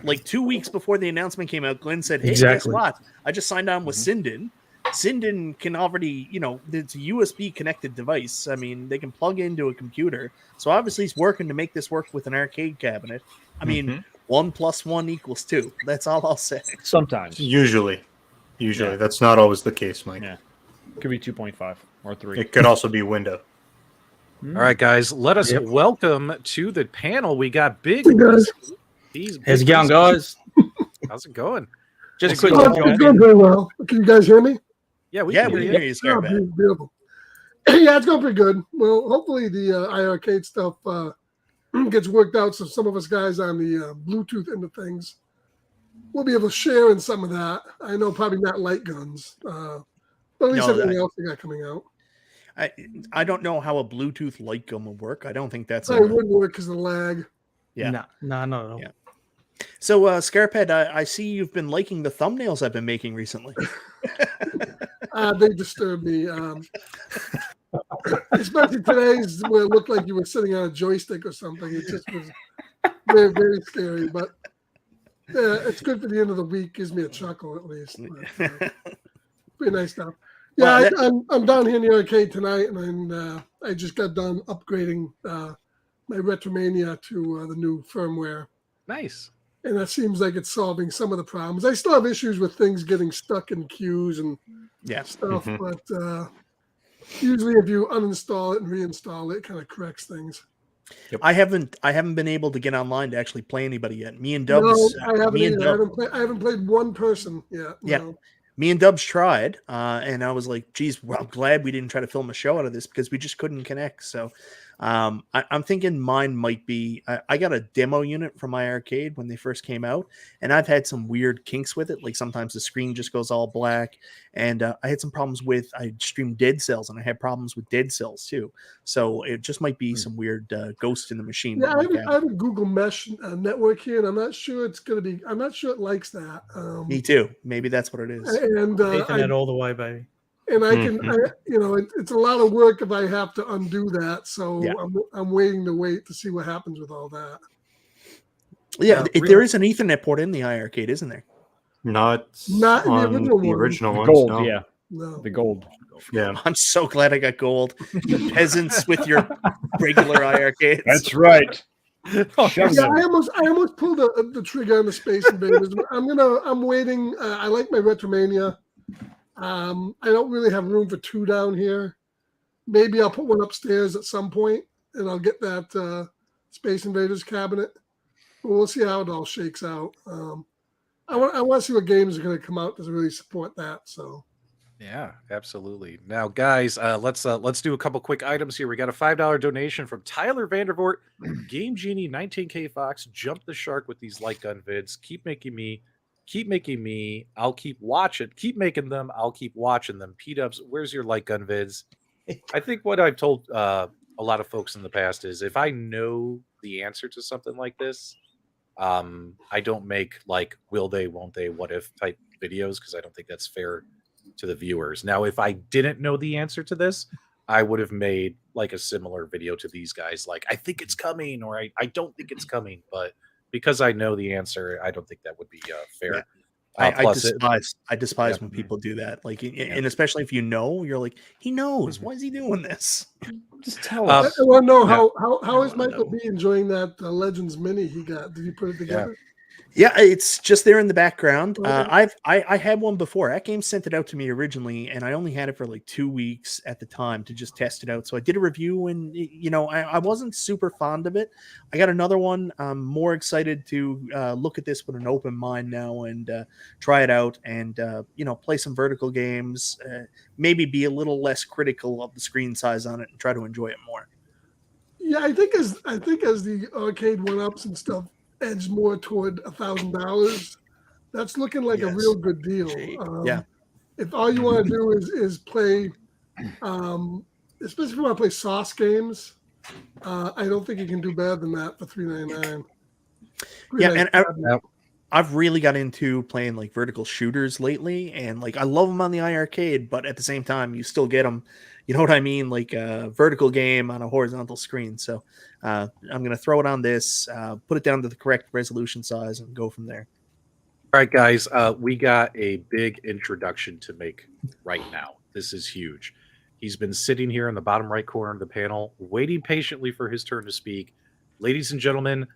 Like 2 weeks before the announcement came out, Glenn said, hey, guess what? I just signed on with Sinden. Sinden can already, it's a USB connected device. I mean, they can plug into a computer. So obviously he's working to make this work with an arcade cabinet. I mean, 1 + 1 = 2. That's all I'll say. Sometimes. Usually. Yeah. That's not always the case, Mike. Yeah. Could be 2.5 or 3. It could also be window. All right, guys, let us welcome to the panel. We got Big. How's it going, guys? How's it going? Just a quick. It's going very well. Can you guys hear me? Yeah, we can hear you. Oh, beautiful. Yeah, it's going pretty good. Well, hopefully the iArcade stuff gets worked out, so some of us guys on the Bluetooth end of things we'll be able to share in some of that. I know probably not light guns, but at least everything else they got coming out. I don't know how a Bluetooth light gun will work. I don't think that's. It wouldn't work because of the lag. Yeah. No. Yeah. So, Scarphead, I see you've been liking the thumbnails I've been making recently. They disturb me. Especially today's where it looked like you were sitting on a joystick or something. It just was very, very scary. But it's good for the end of the week. Gives me a chuckle at least. But, pretty nice stuff. Yeah, I'm down here in the arcade tonight, and I just got done upgrading my Retromania to the new firmware. Nice. And that seems like it's solving some of the problems. I still have issues with things getting stuck in queues and stuff, but usually if you uninstall it and reinstall it, it kind of corrects things. Yep. I haven't been able to get online to actually play anybody yet. Me and Dubs. No, I haven't played one person yet. Yeah. No. Me and Dubs tried, and I was like, geez, well, I'm glad we didn't try to film a show out of this because we just couldn't connect. So I'm thinking mine might be, I got a demo unit from my arcade when they first came out, and I've had some weird kinks with it. Like sometimes the screen just goes all black, and I had some problems with, I streamed Dead Cells, and I had problems with Dead Cells too. So it just might be some weird ghost in the machine. Yeah, I have a Google Mesh network here, and I'm not sure I'm not sure it likes that. Me too. Maybe that's what it is. And Ethernet all the way, baby. And I can, it's a lot of work if I have to undo that. So I'm waiting to see what happens with all that. Yeah, there is an Ethernet port in the iArcade, isn't there? Not on the original ones. Gold, no. yeah. No. The gold. Yeah. I'm so glad I got gold. You peasants with your regular iArcades. That's right. I almost pulled the trigger on the Space Invaders. I'm waiting. I like my Retromania. I don't really have room for 2 down here. Maybe I'll put one upstairs at some point, and I'll get that Space Invaders cabinet. But we'll see how it all shakes out. I want to see what games are going to come out to really support that. So. Yeah, absolutely. Now, guys, let's do a couple quick items here. We got a $5 donation from Tyler Vandervoort. Game Genie 19K Fox. Jump the shark with these light gun vids. Keep making me. I'll keep watching. Keep making them. I'll keep watching them. PDubs, where's your light gun vids? I think what I've told a lot of folks in the past is if I know the answer to something like this, I don't make like will they, won't they, what if type videos because I don't think that's fair to the viewers. Now, if I didn't know the answer to this, I would have made like a similar video to these guys, like I think it's coming or I don't think it's coming. But because I know the answer, I don't think that would be fair. Yeah. I despise Yeah. when people do that. Like, and especially if you know, you're like, he knows. Why is he doing this? Just tell I us. want to know how is Michael B enjoying that Legends Mini he got? Did he put it together? Yeah, it's just there in the background. Okay. I had one before. At Game sent it out to me originally, and I only had it for like 2 weeks at the time to just test it out. So I did a review, and I wasn't super fond of it. I got another one. I'm more excited to look at this with an open mind now and try it out, and play some vertical games. Maybe be a little less critical of the screen size on it and try to enjoy it more. Yeah, I think as the arcade went ups and stuff edged more toward $1,000, that's looking like a real good deal. Yeah. If all you want to do is play, especially if you want to play sauce games, I don't think you can do better than that for $3.99. Yeah, and I've really got into playing like vertical shooters lately, and like I love them on the iArcade, but at the same time, you still get them. You know what I mean? Like a vertical game on a horizontal screen. So I'm going to throw it on this, put it down to the correct resolution size, and go from there. All right, guys, we got a big introduction to make right now. This is huge. He's been sitting here in the bottom right corner of the panel, waiting patiently for his turn to speak. Ladies and gentlemen,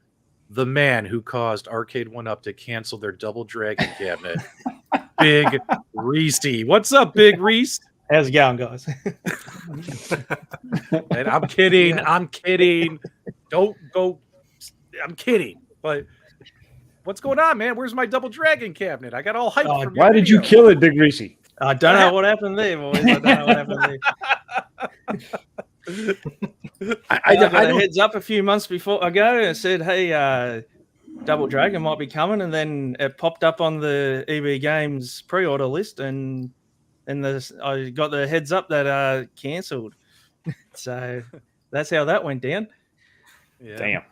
the man who caused Arcade 1-Up to cancel their Double Dragon cabinet, Big Reese. What's up, Big Reese? How's it going, guys? And I'm kidding. I'm kidding. Don't go. I'm kidding. But what's going on, man? Where's my Double Dragon cabinet? I got all hyped. From Why did you kill it, Big Reese? I don't know what happened there, boys. I don't know what happened there. I got a heads up a few months before ago. And said, "Hey, Double Dragon might be coming," and then it popped up on the EB Games pre-order list, and I got the heads up that cancelled. So that's how that went down. Yeah. Damn.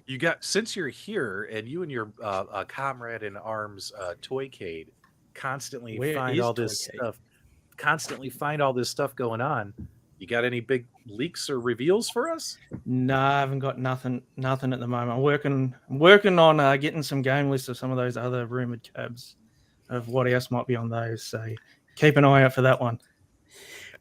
You got, since you're here and you and your comrade in arms, Toycade, constantly find all this stuff going on. You got any big leaks or reveals for us? No, I haven't got nothing at the moment. I'm working on getting some game lists of some of those other rumored cabs of what else might be on those. So keep an eye out for that one.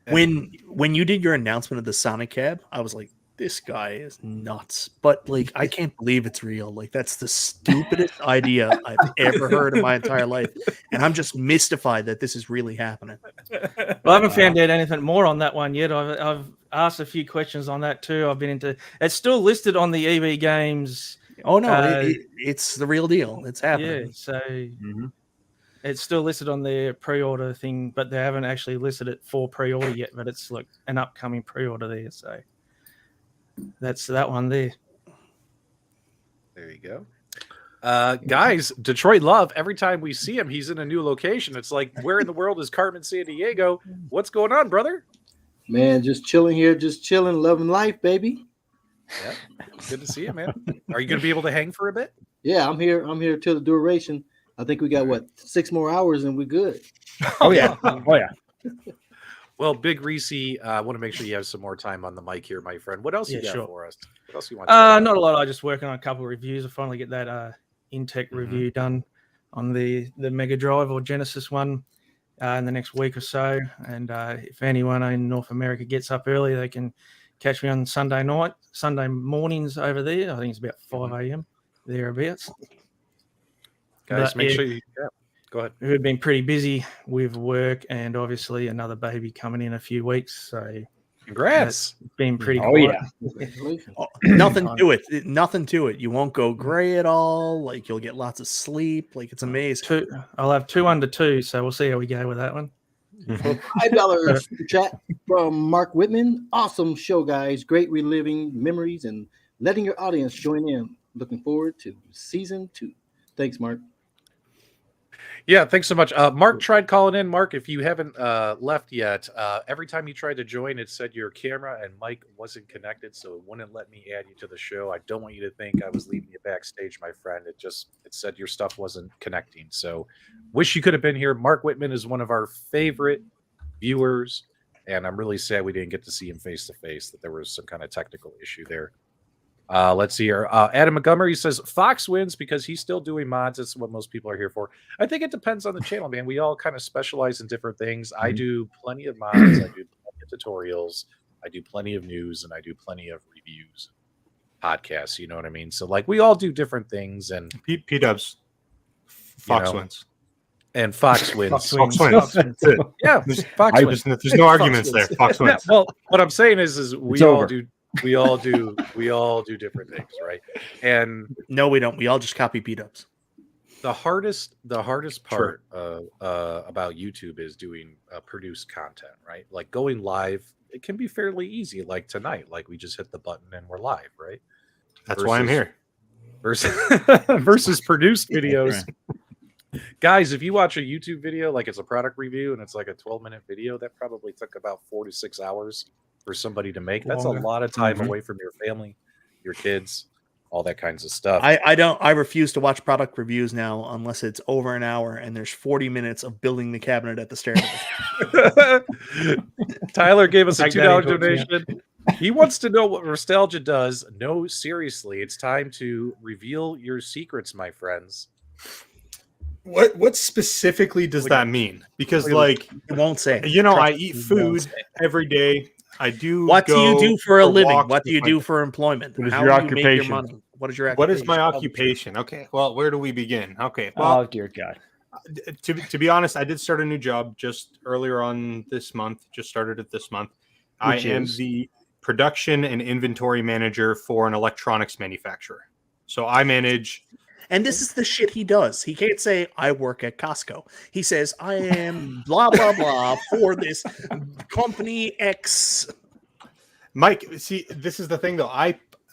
When you did your announcement of the Sonic cab, I was like, this guy is nuts. But like, I can't believe it's real. Like, that's the stupidest idea I've ever heard in my entire life. And I'm just mystified that this is really happening. Well, I haven't found out anything more on that one yet. I've asked a few questions on that too. I've been into, it's still listed on the EB Games. Oh no, it's the real deal. It's happening. Yeah, so it's still listed on their pre-order thing, but they haven't actually listed it for pre-order yet. But it's like an upcoming pre-order there. So that's that one there. There you go. Guys, Detroit Love, every time we see him, he's in a new location. It's like, where in the world is Carmen San Diego? What's going on, brother? Man, just chilling here, just chilling, loving life, baby. Yeah, good to see you, man. Are you going to be able to hang for a bit? Yeah, I'm here till the duration. I think we got, 6 more hours and we're good. Oh, yeah. Oh, yeah. Well, Big Reese, I want to make sure you have some more time on the mic here, my friend. What else you got for us? What else you want? Not a lot. I'm just working on a couple of reviews. I finally get that Intech review done on the Mega Drive or Genesis one in the next week or so. And if anyone in North America gets up early, they can catch me on Sunday mornings over there. I think it's about 5 a.m. thereabouts. Guys, make sure you go ahead. We've been pretty busy with work and obviously another baby coming in a few weeks. So congrats. It's been pretty quiet. Nothing Time. to it. Nothing to it. You won't go gray at all. Like, you'll get lots of sleep. Like, it's amazing. I'll have 2 under 2, so we'll see how we go with that one. $5 super chat from Mark Whitman. Awesome show, guys. Great reliving memories and letting your audience join in. Looking forward to season 2. Thanks, Mark. Yeah, thanks so much. Mark tried calling in. Mark, if you haven't left yet, every time you tried to join, it said your camera and mic wasn't connected, so it wouldn't let me add you to the show. I don't want you to think I was leaving you backstage, my friend. It said your stuff wasn't connecting. So wish you could have been here. Mark Whitman is one of our favorite viewers, and I'm really sad we didn't get to see him face to face, that there was some kind of technical issue there. Let's see here. Adam Montgomery says Fox wins because he's still doing mods. That's what most people are here for. I think it depends on the channel, man. We all kind of specialize in different things. I do plenty of mods. I do plenty of tutorials. I do plenty of news, and I do plenty of reviews, podcasts. You know what I mean? So like we all do different things. And PDubs, Fox wins. And Fox wins. Fox wins. That's it. Yeah, Fox wins. There's no arguments there. Fox wins. Yeah, well, what I'm saying is we all do different things, right? And no, we don't. We all just copy PDubs. The hardest part about YouTube is doing produced content, right? Like going live, it can be fairly easy. Like tonight, like we just hit the button and we're live, right? That's why I'm here. Versus produced videos. Guys, if you watch a YouTube video, like it's a product review and it's like a 12-minute video, that probably took about 4 to 6 hours for somebody to make. That's a lot of time away from your family, your kids, all that kinds of stuff. I refuse to watch product reviews now unless it's over an hour and there's 40 minutes of building the cabinet at the stairwell. Tyler gave us a $2 donation. He wants to know what Restalgia does. No, seriously, it's time to reveal your secrets, my friends. What specifically does that mean? Because like it won't say. I eat food every day. I do. What do you do for a living? What do you do for employment? What is your occupation? What is your occupation? What is my occupation? Okay. Well, where do we begin? Okay. Well, oh dear God. To be honest, I did start a new job just earlier on this month. Just started it this month. I am the production and inventory manager for an electronics manufacturer. So I manage. And this is the shit he does. He can't say, I work at Costco. He says, I am blah, blah, blah for this company X. Mike, see, this is the thing, though.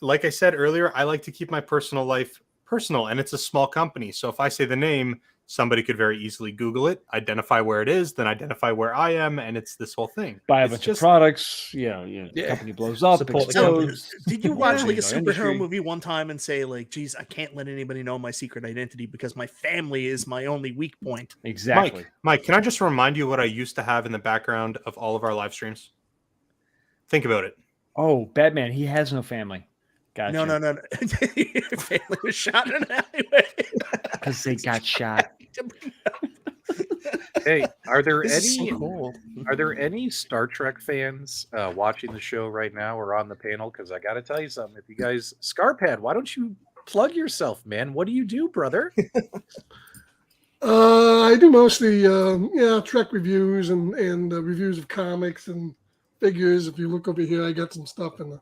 Like I said earlier, I like to keep my personal life personal, and it's a small company. So if I say the name, somebody could very easily Google it, identify where it is, then identify where I am, and it's this whole thing. Buy a bunch of products, company blows up, explodes. Did you watch like a superhero movie one time and say like, geez, I can't let anybody know my secret identity because my family is my only weak point? Exactly. Mike, can I just remind you what I used to have in the background of all of our live streams? Think about it. Oh, Batman, he has no family. Gotcha. No. Your family was shot in an alleyway. Because they got shot. Hey, are there any Star Trek fans watching the show right now or on the panel? Because I got to tell you something. If you guys, Scarpad, why don't you plug yourself, man? What do you do, brother? I do mostly Trek reviews and reviews of comics and figures. If you look over here, I got some stuff in the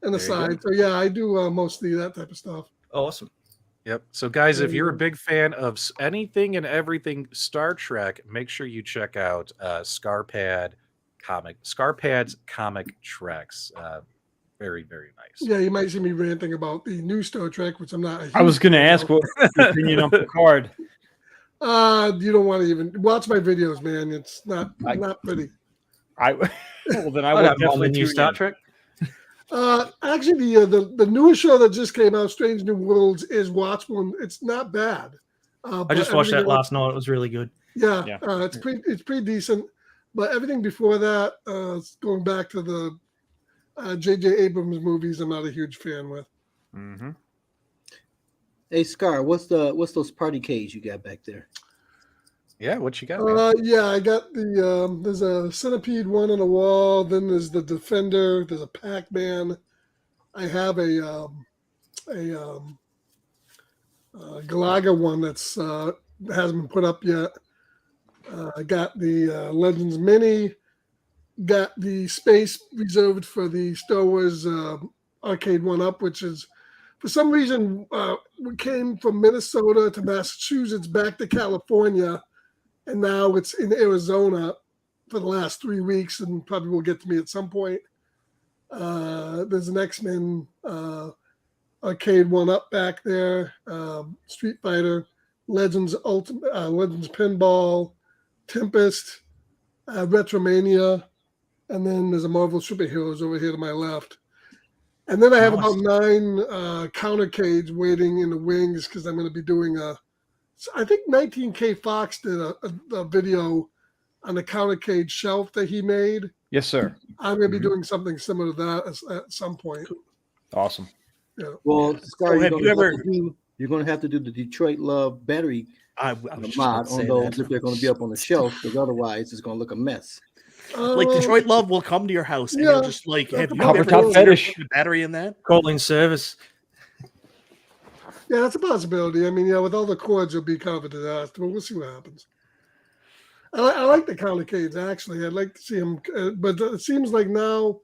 on the side. So yeah, I do mostly that type of stuff. Awesome. Yep. So guys, if you're a big fan of anything and everything Star Trek, make sure you check out Scarpad's Comic Treks. Very, very nice. Yeah, you might see me ranting about the new Star Trek, which I'm not. I was going to ask what your opinion on Picard. You don't want to even watch my videos, man. It's not pretty. Well, then I would definitely new Star Trek. Actually, the newest show that just came out, Strange New Worlds, is watchable. It's not bad. I just watched that last night. It was really good. Yeah. It's pretty decent. But everything before that, going back to the J.J. Abrams movies, I'm not a huge fan with. Mm-hmm. Hey, Scar, what's those party Ks you got back there? Yeah, what you got? I got the there's a Centipede one on the wall. Then there's the Defender. There's a Pac-Man. I have a Galaga one that's hasn't been put up yet. I got the Legends Mini. Got the space reserved for the Star Wars arcade one up, which is for some reason we came from Minnesota to Massachusetts back to California. And now it's in Arizona for the last 3 weeks, and probably will get to me at some point. There's an X-Men arcade one up back there, Street Fighter, Legends Legends Pinball, Tempest, Retromania, and then there's a Marvel Superheroes over here to my left. And then I have about 9 countercades waiting in the wings because I'm going to be doing I think 19K Fox did a video on the countercade shelf that he made. Yes, sir. I'm going to be doing something similar to that at some point. Awesome. Yeah. Well, Scar, have you ever? You're going to have to do the Detroit Love battery mod on those if they're going to be up on the shelf, because otherwise it's going to look a mess. Like Detroit Love will come to your house and you'll just like have you ever top fetish put a battery in that? Calling service. Yeah, that's a possibility. I mean, yeah, with all the cords, it'll be kind of a disaster, but we'll see what happens. I like the countercades, actually. I'd like to see them, but it seems like now,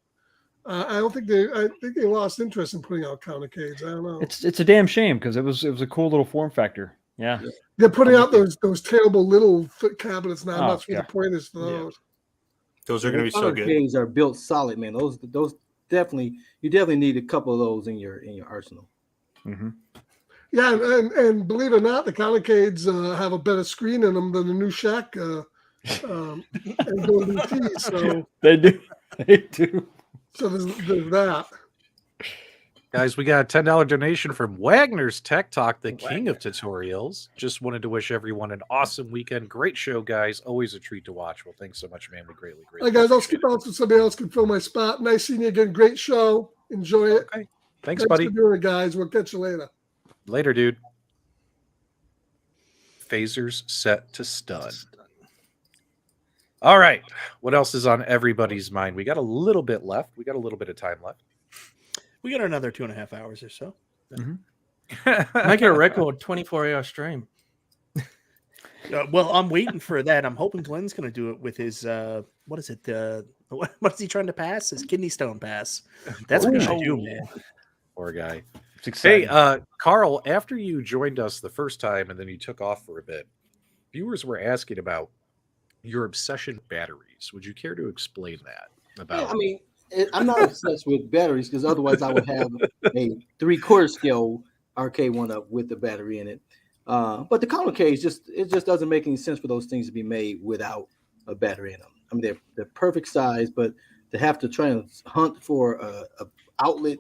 I think they lost interest in putting out countercades. I don't know. It's a damn shame because it was a cool little form factor. Yeah. They're putting out those terrible little foot cabinets now. Oh, I'm not sure yeah. the point is for those. Those are going to be so good. Countercades are built solid, man. Those definitely, you definitely need a couple of those in your arsenal. Mm-hmm. Yeah, and believe it or not, the countercades have a better screen in them than the new Shack and Golden Tee. So they do. They do. So there's that. Guys, we got a $10 donation from Wagner's Tech Talk, the king of tutorials. Just wanted to wish everyone an awesome weekend. Great show, guys. Always a treat to watch. Well, thanks so much, man. We greatly All right, guys, I'll skip out so somebody else can fill my spot. Nice seeing you again. Great show. Enjoy it. Okay. Thanks, buddy. for doing it, guys. We'll catch you later. Later, dude. Phasers set to stun. All right. What else is on everybody's mind? We got a little bit left. We got a little bit of time left. We got another 2.5 hours or so. Mm-hmm. Make it a record 24-hour stream. Well, I'm waiting for that. I'm hoping Glenn's going to do it with his, what is it? What is he trying to pass? His kidney stone pass. That's what he should do, man. Poor guy. Hey, Carl, after you joined us the first time and then you took off for a bit, viewers were asking about your obsession batteries. Would you care to explain that? Yeah, I mean, I'm not obsessed with batteries because otherwise I would have a 3/4 scale arcade one up with the battery in it. But the countercades just doesn't make any sense for those things to be made without a battery in them. I mean, they're perfect size, but to have to try and hunt for a outlet.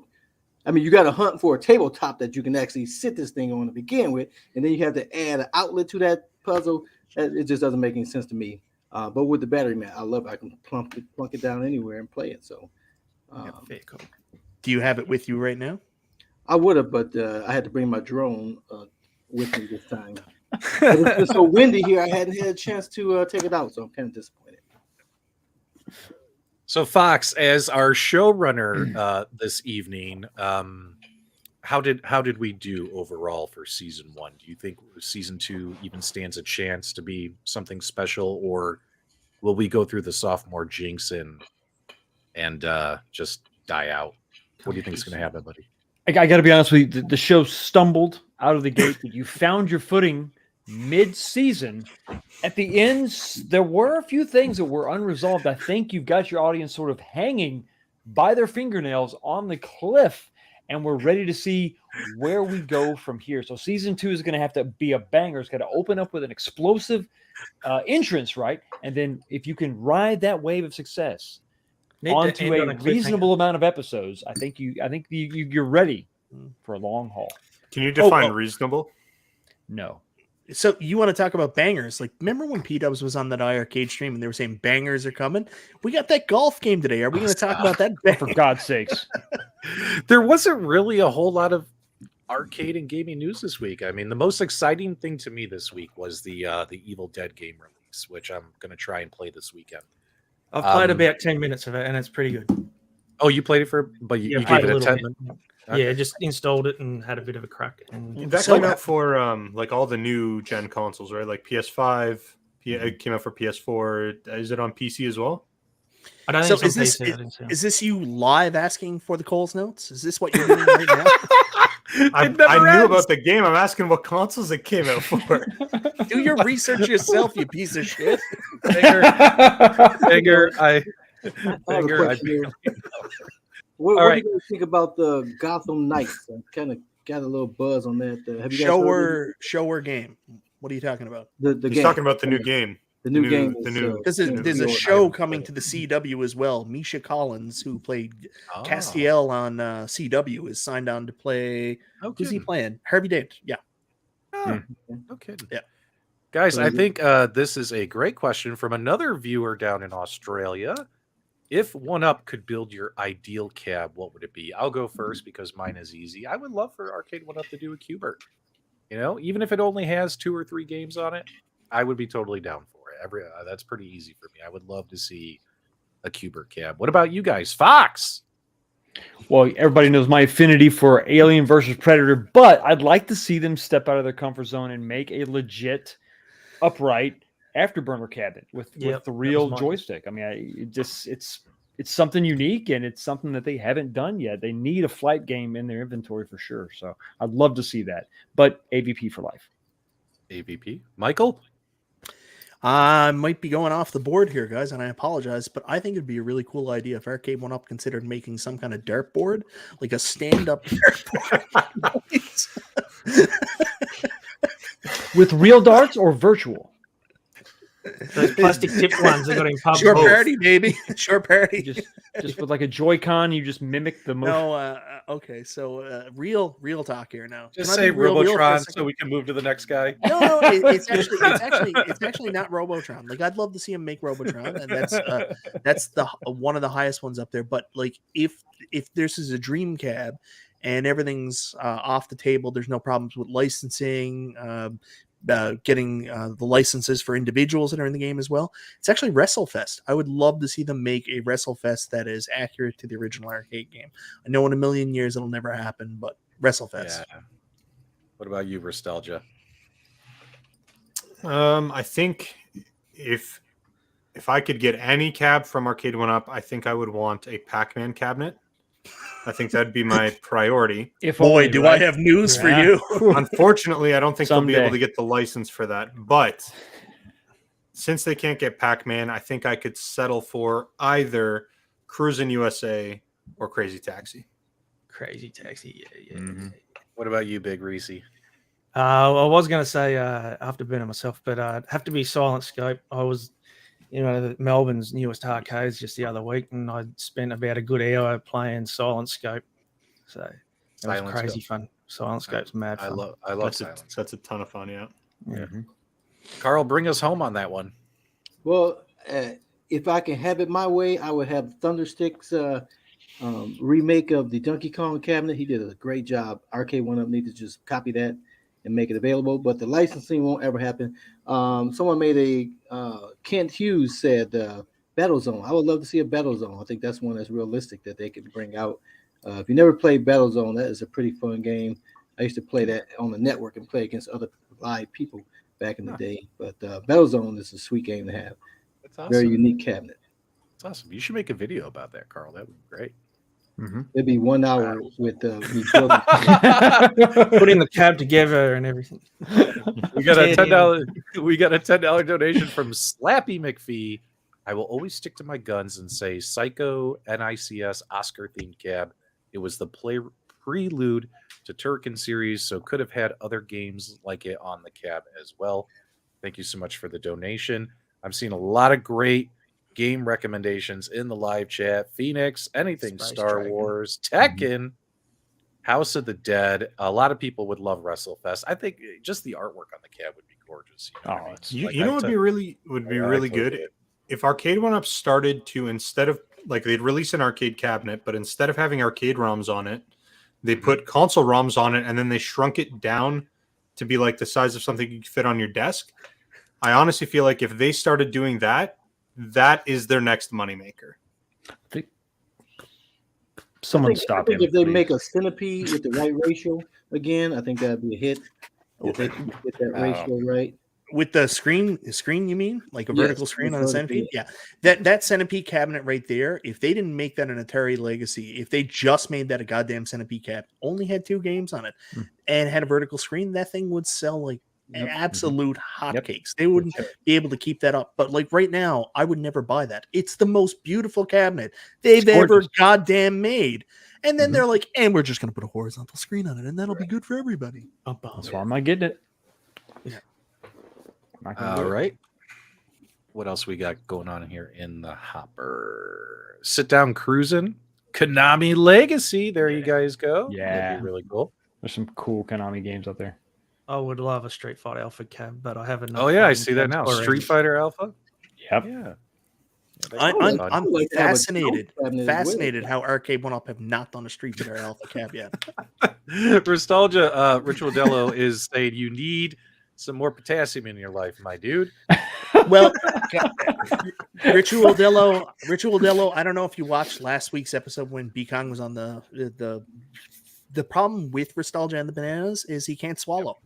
I mean, you got to hunt for a tabletop that you can actually sit this thing on to begin with, and then you have to add an outlet to that puzzle. It just doesn't make any sense to me. But with the battery, man, I love it. I can plunk it down anywhere and play it. So, do you have it with you right now? I would have, but I had to bring my drone with me this time. It's just so windy here. I hadn't had a chance to take it out, so I'm kind of disappointed. So, Fox, as our showrunner this evening, how did we do overall for season 1? Do you think season 2 even stands a chance to be something special, or will we go through the sophomore jinx and just die out? What do you think is going to happen, buddy? I got to be honest with you. The show stumbled out of the gate, but you found your footing mid-season. At the end, there were a few things that were unresolved. I think you've got your audience sort of hanging by their fingernails on the cliff, and we're ready to see where we go from here. So season 2 is going to have to be a banger. It's got to open up with an explosive entrance, right? And then if you can ride that wave of success onto a reasonable amount of episodes, I think you're ready for a long haul. Can you define reasonable? No. So you want to talk about bangers? Like, remember when PDubs was on that iArcade stream and they were saying bangers are coming? We got that golf game today. Are we going to talk about that? For God's sakes. There wasn't really a whole lot of arcade and gaming news this week. I mean, the most exciting thing to me this week was the Evil Dead game release, which I'm going to try and play this weekend. I've played about 10 minutes of it, and it's pretty good. Oh, you played it you gave it a 10 minutes? Okay. Yeah, just installed it and had a bit of a crack. And that came out for like all the new gen consoles, right? Like PS5, it came out for PS4. Is it on PC as well? I don't think it's on PC. Is this you live asking for the Coles notes? Is this what you're doing right now? I knew about the game. I'm asking what consoles it came out for. Do your research yourself, you piece of shit. What do you guys think about the Gotham Knights? I kind of got a little buzz on that. Have you guys show her game? What are you talking about? He's game. talking about the new game. The new game. Because there's a show coming to the CW as well. Misha Collins, who played Castiel on CW, is signed on to play. Who's he playing? Harvey Dent. Yeah. No kidding. Yeah. Guys, I think this is a great question from another viewer down in Australia. If 1UP could build your ideal cab, what would it be? I'll go first because mine is easy. I would love for Arcade 1UP to do a Cubert. You know, even if it only has 2 or 3 games on it, I would be totally down for it. That's pretty easy for me. I would love to see a Cubert cab. What about you guys? Fox? Well, everybody knows my affinity for Alien versus Predator, but I'd like to see them step out of their comfort zone and make a legit upright afterburner cabinet with the real joystick. I mean, it's something unique, and it's something that they haven't done yet. They need a flight game in their inventory for sure. So I'd love to see that, but AVP for life. AVP. Michael? I might be going off the board here, guys, and I apologize, but I think it'd be a really cool idea if Arcade 1UP considered making some kind of dartboard, like a stand-up dartboard. With real darts or virtual? Those plastic tipped ones they got in pubs. Short party, baby. Short party. Just with like a Joy-Con, you just mimic the motion. No, okay, so real talk here now. Just say Robotron so we can move to the next guy. No, it's actually not Robotron. Like, I'd love to see him make Robotron, and that's the one of the highest ones up there. But like, if this is a dream cab and everything's off the table, there's no problems with licensing. Getting the licenses for individuals that are in the game as well. It's actually WrestleFest. I would love to see them make a WrestleFest that is accurate to the original arcade game. I know in a million years it'll never happen, but WrestleFest. Yeah. What about you, Restalgia? I think if I could get any cab from Arcade 1UP, I think I would want a Pac-Man cabinet. I think that'd be my priority. I have news for you. Unfortunately, I don't think Someday. they'll be able to get the license for that. But since they can't get Pac-Man, I think I could settle for either Cruisin' USA or Crazy Taxi. Crazy Taxi, yeah. Mm-hmm. What about you, Big Reese? I was going to say after burning myself, but it'd have to be Silent Scope. I was, Melbourne's newest arcades just the other week, and I spent about a good hour playing Silent Scope. So it was crazy fun. Silent Scope's mad fun. I love Silent. That's a ton of fun, yeah. Mm-hmm. Carl, bring us home on that one. Well, if I can have it my way, I would have Thunderstick's remake of the Donkey Kong cabinet. He did a great job. Arcade 1UP needs to just copy that and make it available, but the licensing won't ever happen. Someone made Kent Hughes said Battlezone. I would love to see a Battlezone. I think that's one that's realistic that they could bring out. If you never played Battlezone, that is a pretty fun game. I used to play that on the network and play against other live people back in the day. But Battlezone is a sweet game to have. That's awesome. Very unique cabinet. That's awesome. You should make a video about that, Carl. That would be great. Mm-hmm. It'd be 1 hour with me putting the cab together and everything. We got a $10 donation from Slappy McPhee. I will always stick to my guns and say Psycho NICS Oscar themed cab. It was the prelude to Turrican series, so could have had other games like it on the cab as well. Thank you so much for the donation. I'm seeing a lot of great game recommendations in the live chat. Phoenix, anything Spice Star Dragon. Wars, Tekken, House of the Dead. A lot of people would love WrestleFest. I think just the artwork on the cab would be gorgeous. You know what would be really good if Arcade 1UP started to, instead of like they'd release an arcade cabinet, but instead of having arcade ROMs on it, they put console ROMs on it, and then they shrunk it down to be like the size of something you could fit on your desk. I honestly feel like if they started doing that, that is their next moneymaker. Someone stop him. If they make a centipede with the right ratio again, I think that'd be a hit. If they can get that ratio right. With the screen, you mean? Like a vertical screen on a centipede? Yeah. That centipede cabinet right there, if they didn't make that an Atari Legacy, if they just made that a goddamn centipede cab, only had 2 games on it, and had a vertical screen, that thing would sell like absolute hotcakes. They wouldn't be able to keep that up. But like right now, I would never buy that. It's the most beautiful cabinet they've ever goddamn made. And then they're like, and we're just going to put a horizontal screen on it, and that'll be good for everybody. That's why I'm not getting it. Yeah. All right. What else we got going on here in the hopper? Sit down cruising. Konami Legacy. There you guys go. Yeah. That'd be really cool. There's some cool Konami games out there. I would love a Street Fighter Alpha cab, but I haven't. Oh yeah, I see that now. Street Fighter Alpha. Yep. Yeah. I'm fascinated how Arcade 1-Up have not done a Street Fighter Alpha cab yet. Restalgia Ritualdello is saying you need some more potassium in your life, my dude. Well, Ritualdello, I don't know if you watched last week's episode when B-Kong was on the problem with Restalgia and the bananas is he can't swallow.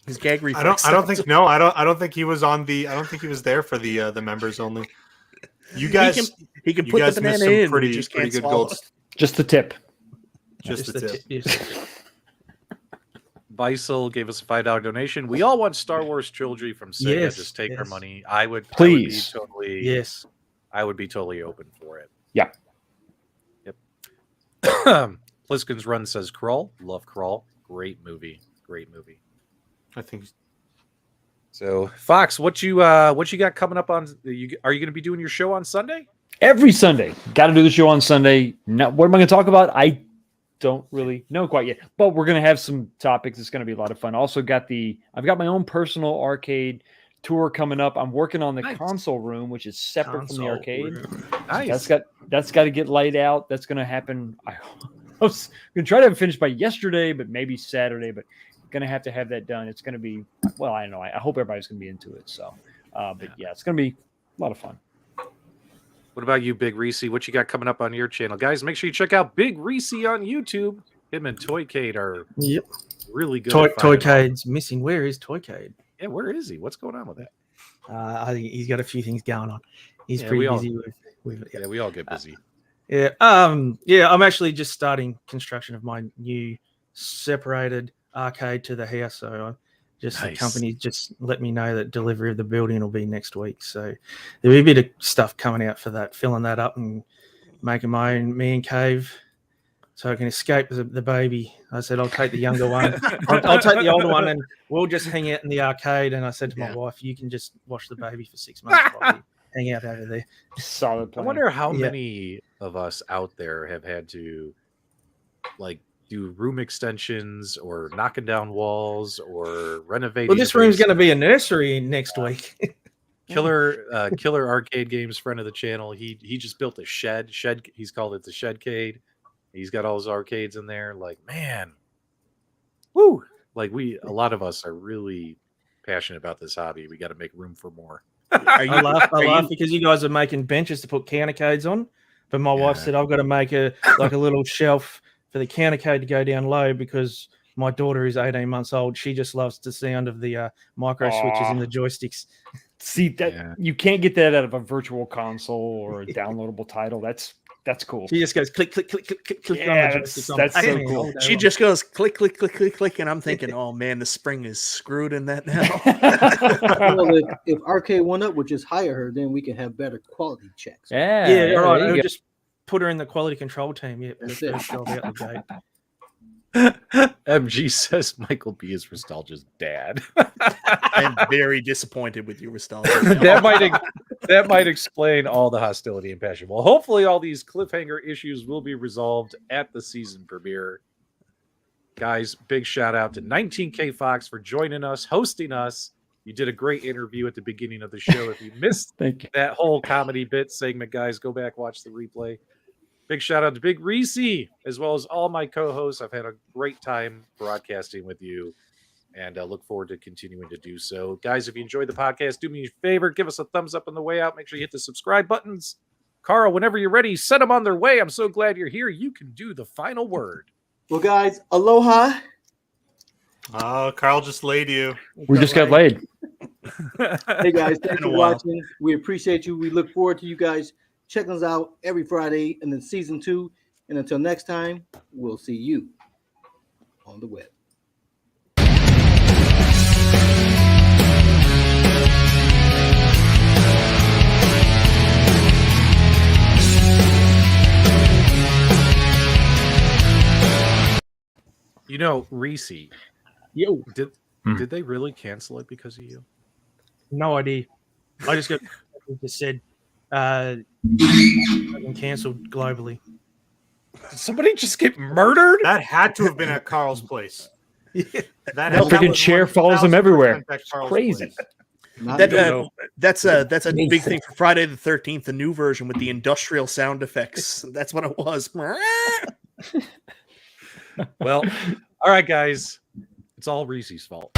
His gag reflex. I don't think he was on the. I don't think he was there for the members only. You guys, he can put the banana in. Pretty just good swallow. gold. Just the tip. Just the tip. Yes. Visel gave us a $5 donation. We all want Star Wars trilogy from Sega. Yes, Just take our yes. money. I would Please. Yes. I would be totally open for it. Yeah. Yep. Pliskin's Run says Crawl. Love Crawl. Great movie. Great movie. I think. So Fox, what you got coming up on? Are you going to be doing your show on Sunday? Every Sunday. Got to do the show on Sunday. Now, what am I going to talk about? I don't really know quite yet, but we're going to have some topics. It's going to be a lot of fun. Also I've got my own personal arcade tour coming up. I'm working on the console room, which is separate from the arcade. Nice. That's got to get laid out. That's going to happen. I was going to try to have it finished by yesterday, but maybe Saturday, but going to have that done. It's going to be, well, I don't know. I hope everybody's going to be into it. So, but yeah, it's going to be a lot of fun. What about you, Big Reese? What you got coming up on your channel? Guys, make sure you check out Big Reese on YouTube. Him and Toycade are really good. Toycade's missing. Where is Toycade? Yeah, where is he? What's going on with that? I think he's got a few things going on. He's pretty busy with yeah, we all get busy. I'm actually just starting construction of my new separated arcade to the house. So the company just let me know that delivery of the building will be next week. So there'll be a bit of stuff coming out for that, filling that up and making my own man cave so I can escape the baby. I said, I'll take the younger one. I'll take the older one and we'll just hang out in the arcade. And I said to my wife, you can just watch the baby for 6 months while we hang out over there. Solid plan. I wonder how many of us out there have had to do room extensions or knocking down walls or renovating. Well, this room's going to be a nursery next week. Killer Arcade Games, friend of the channel. He just built a shed. He's called it the Shedcade. He's got all his arcades in there. Like, man, woo! Like a lot of us are really passionate about this hobby. We got to make room for more. I laugh because you guys are making benches to put countercades on, but my wife said I've got to make a little shelf for the countercade to go down low because my daughter is 18 months old. She just loves the sound of the micro switches and the joysticks. See that you can't get that out of a virtual console or a downloadable title. That's cool. She just goes click, click, click, click, click, click. Yeah, that's so cool. She just goes click, click, click, click, click, and I'm thinking, oh man, the spring is screwed in that now. Well, if Arcade 1-Up would just hire her, then we can have better quality checks. All right. Just put her in the quality control team. Yeah, that's it. Out the gate. MG says Michael B is Restalgia's dad. I'm very disappointed with you, Restalgia. that might explain all the hostility and passion. Well, hopefully all these cliffhanger issues will be resolved at the season premiere. Guys, big shout out to 19K Fox for joining us, hosting us. You did a great interview at the beginning of the show. If you missed that whole comedy bit segment, guys, go back, watch the replay. Big shout out to Big Reese, as well as all my co-hosts. I've had a great time broadcasting with you, and I look forward to continuing to do so. Guys, if you enjoyed the podcast, do me a favor, give us a thumbs up on the way out. Make sure you hit the subscribe buttons. Carl, whenever you're ready, send them on their way. I'm so glad you're here. You can do the final word. Well, guys, aloha. Oh, Carl just laid you. We just got laid. Hey, guys, thanks for watching. We appreciate you. We look forward to you guys checking us out every Friday and then season 2. And until next time, we'll see you on the web. You know, Reese. Yo. Did they really cancel it because of you? No idea. I just got just said cancelled globally. Did somebody just get murdered? That had to have been at Carl's place. That freaking chair follows him everywhere. It's crazy. That's a big thing for Friday the 13th, the new version with the industrial sound effects. That's what it was. Well, all right, guys. It's all Reese's fault.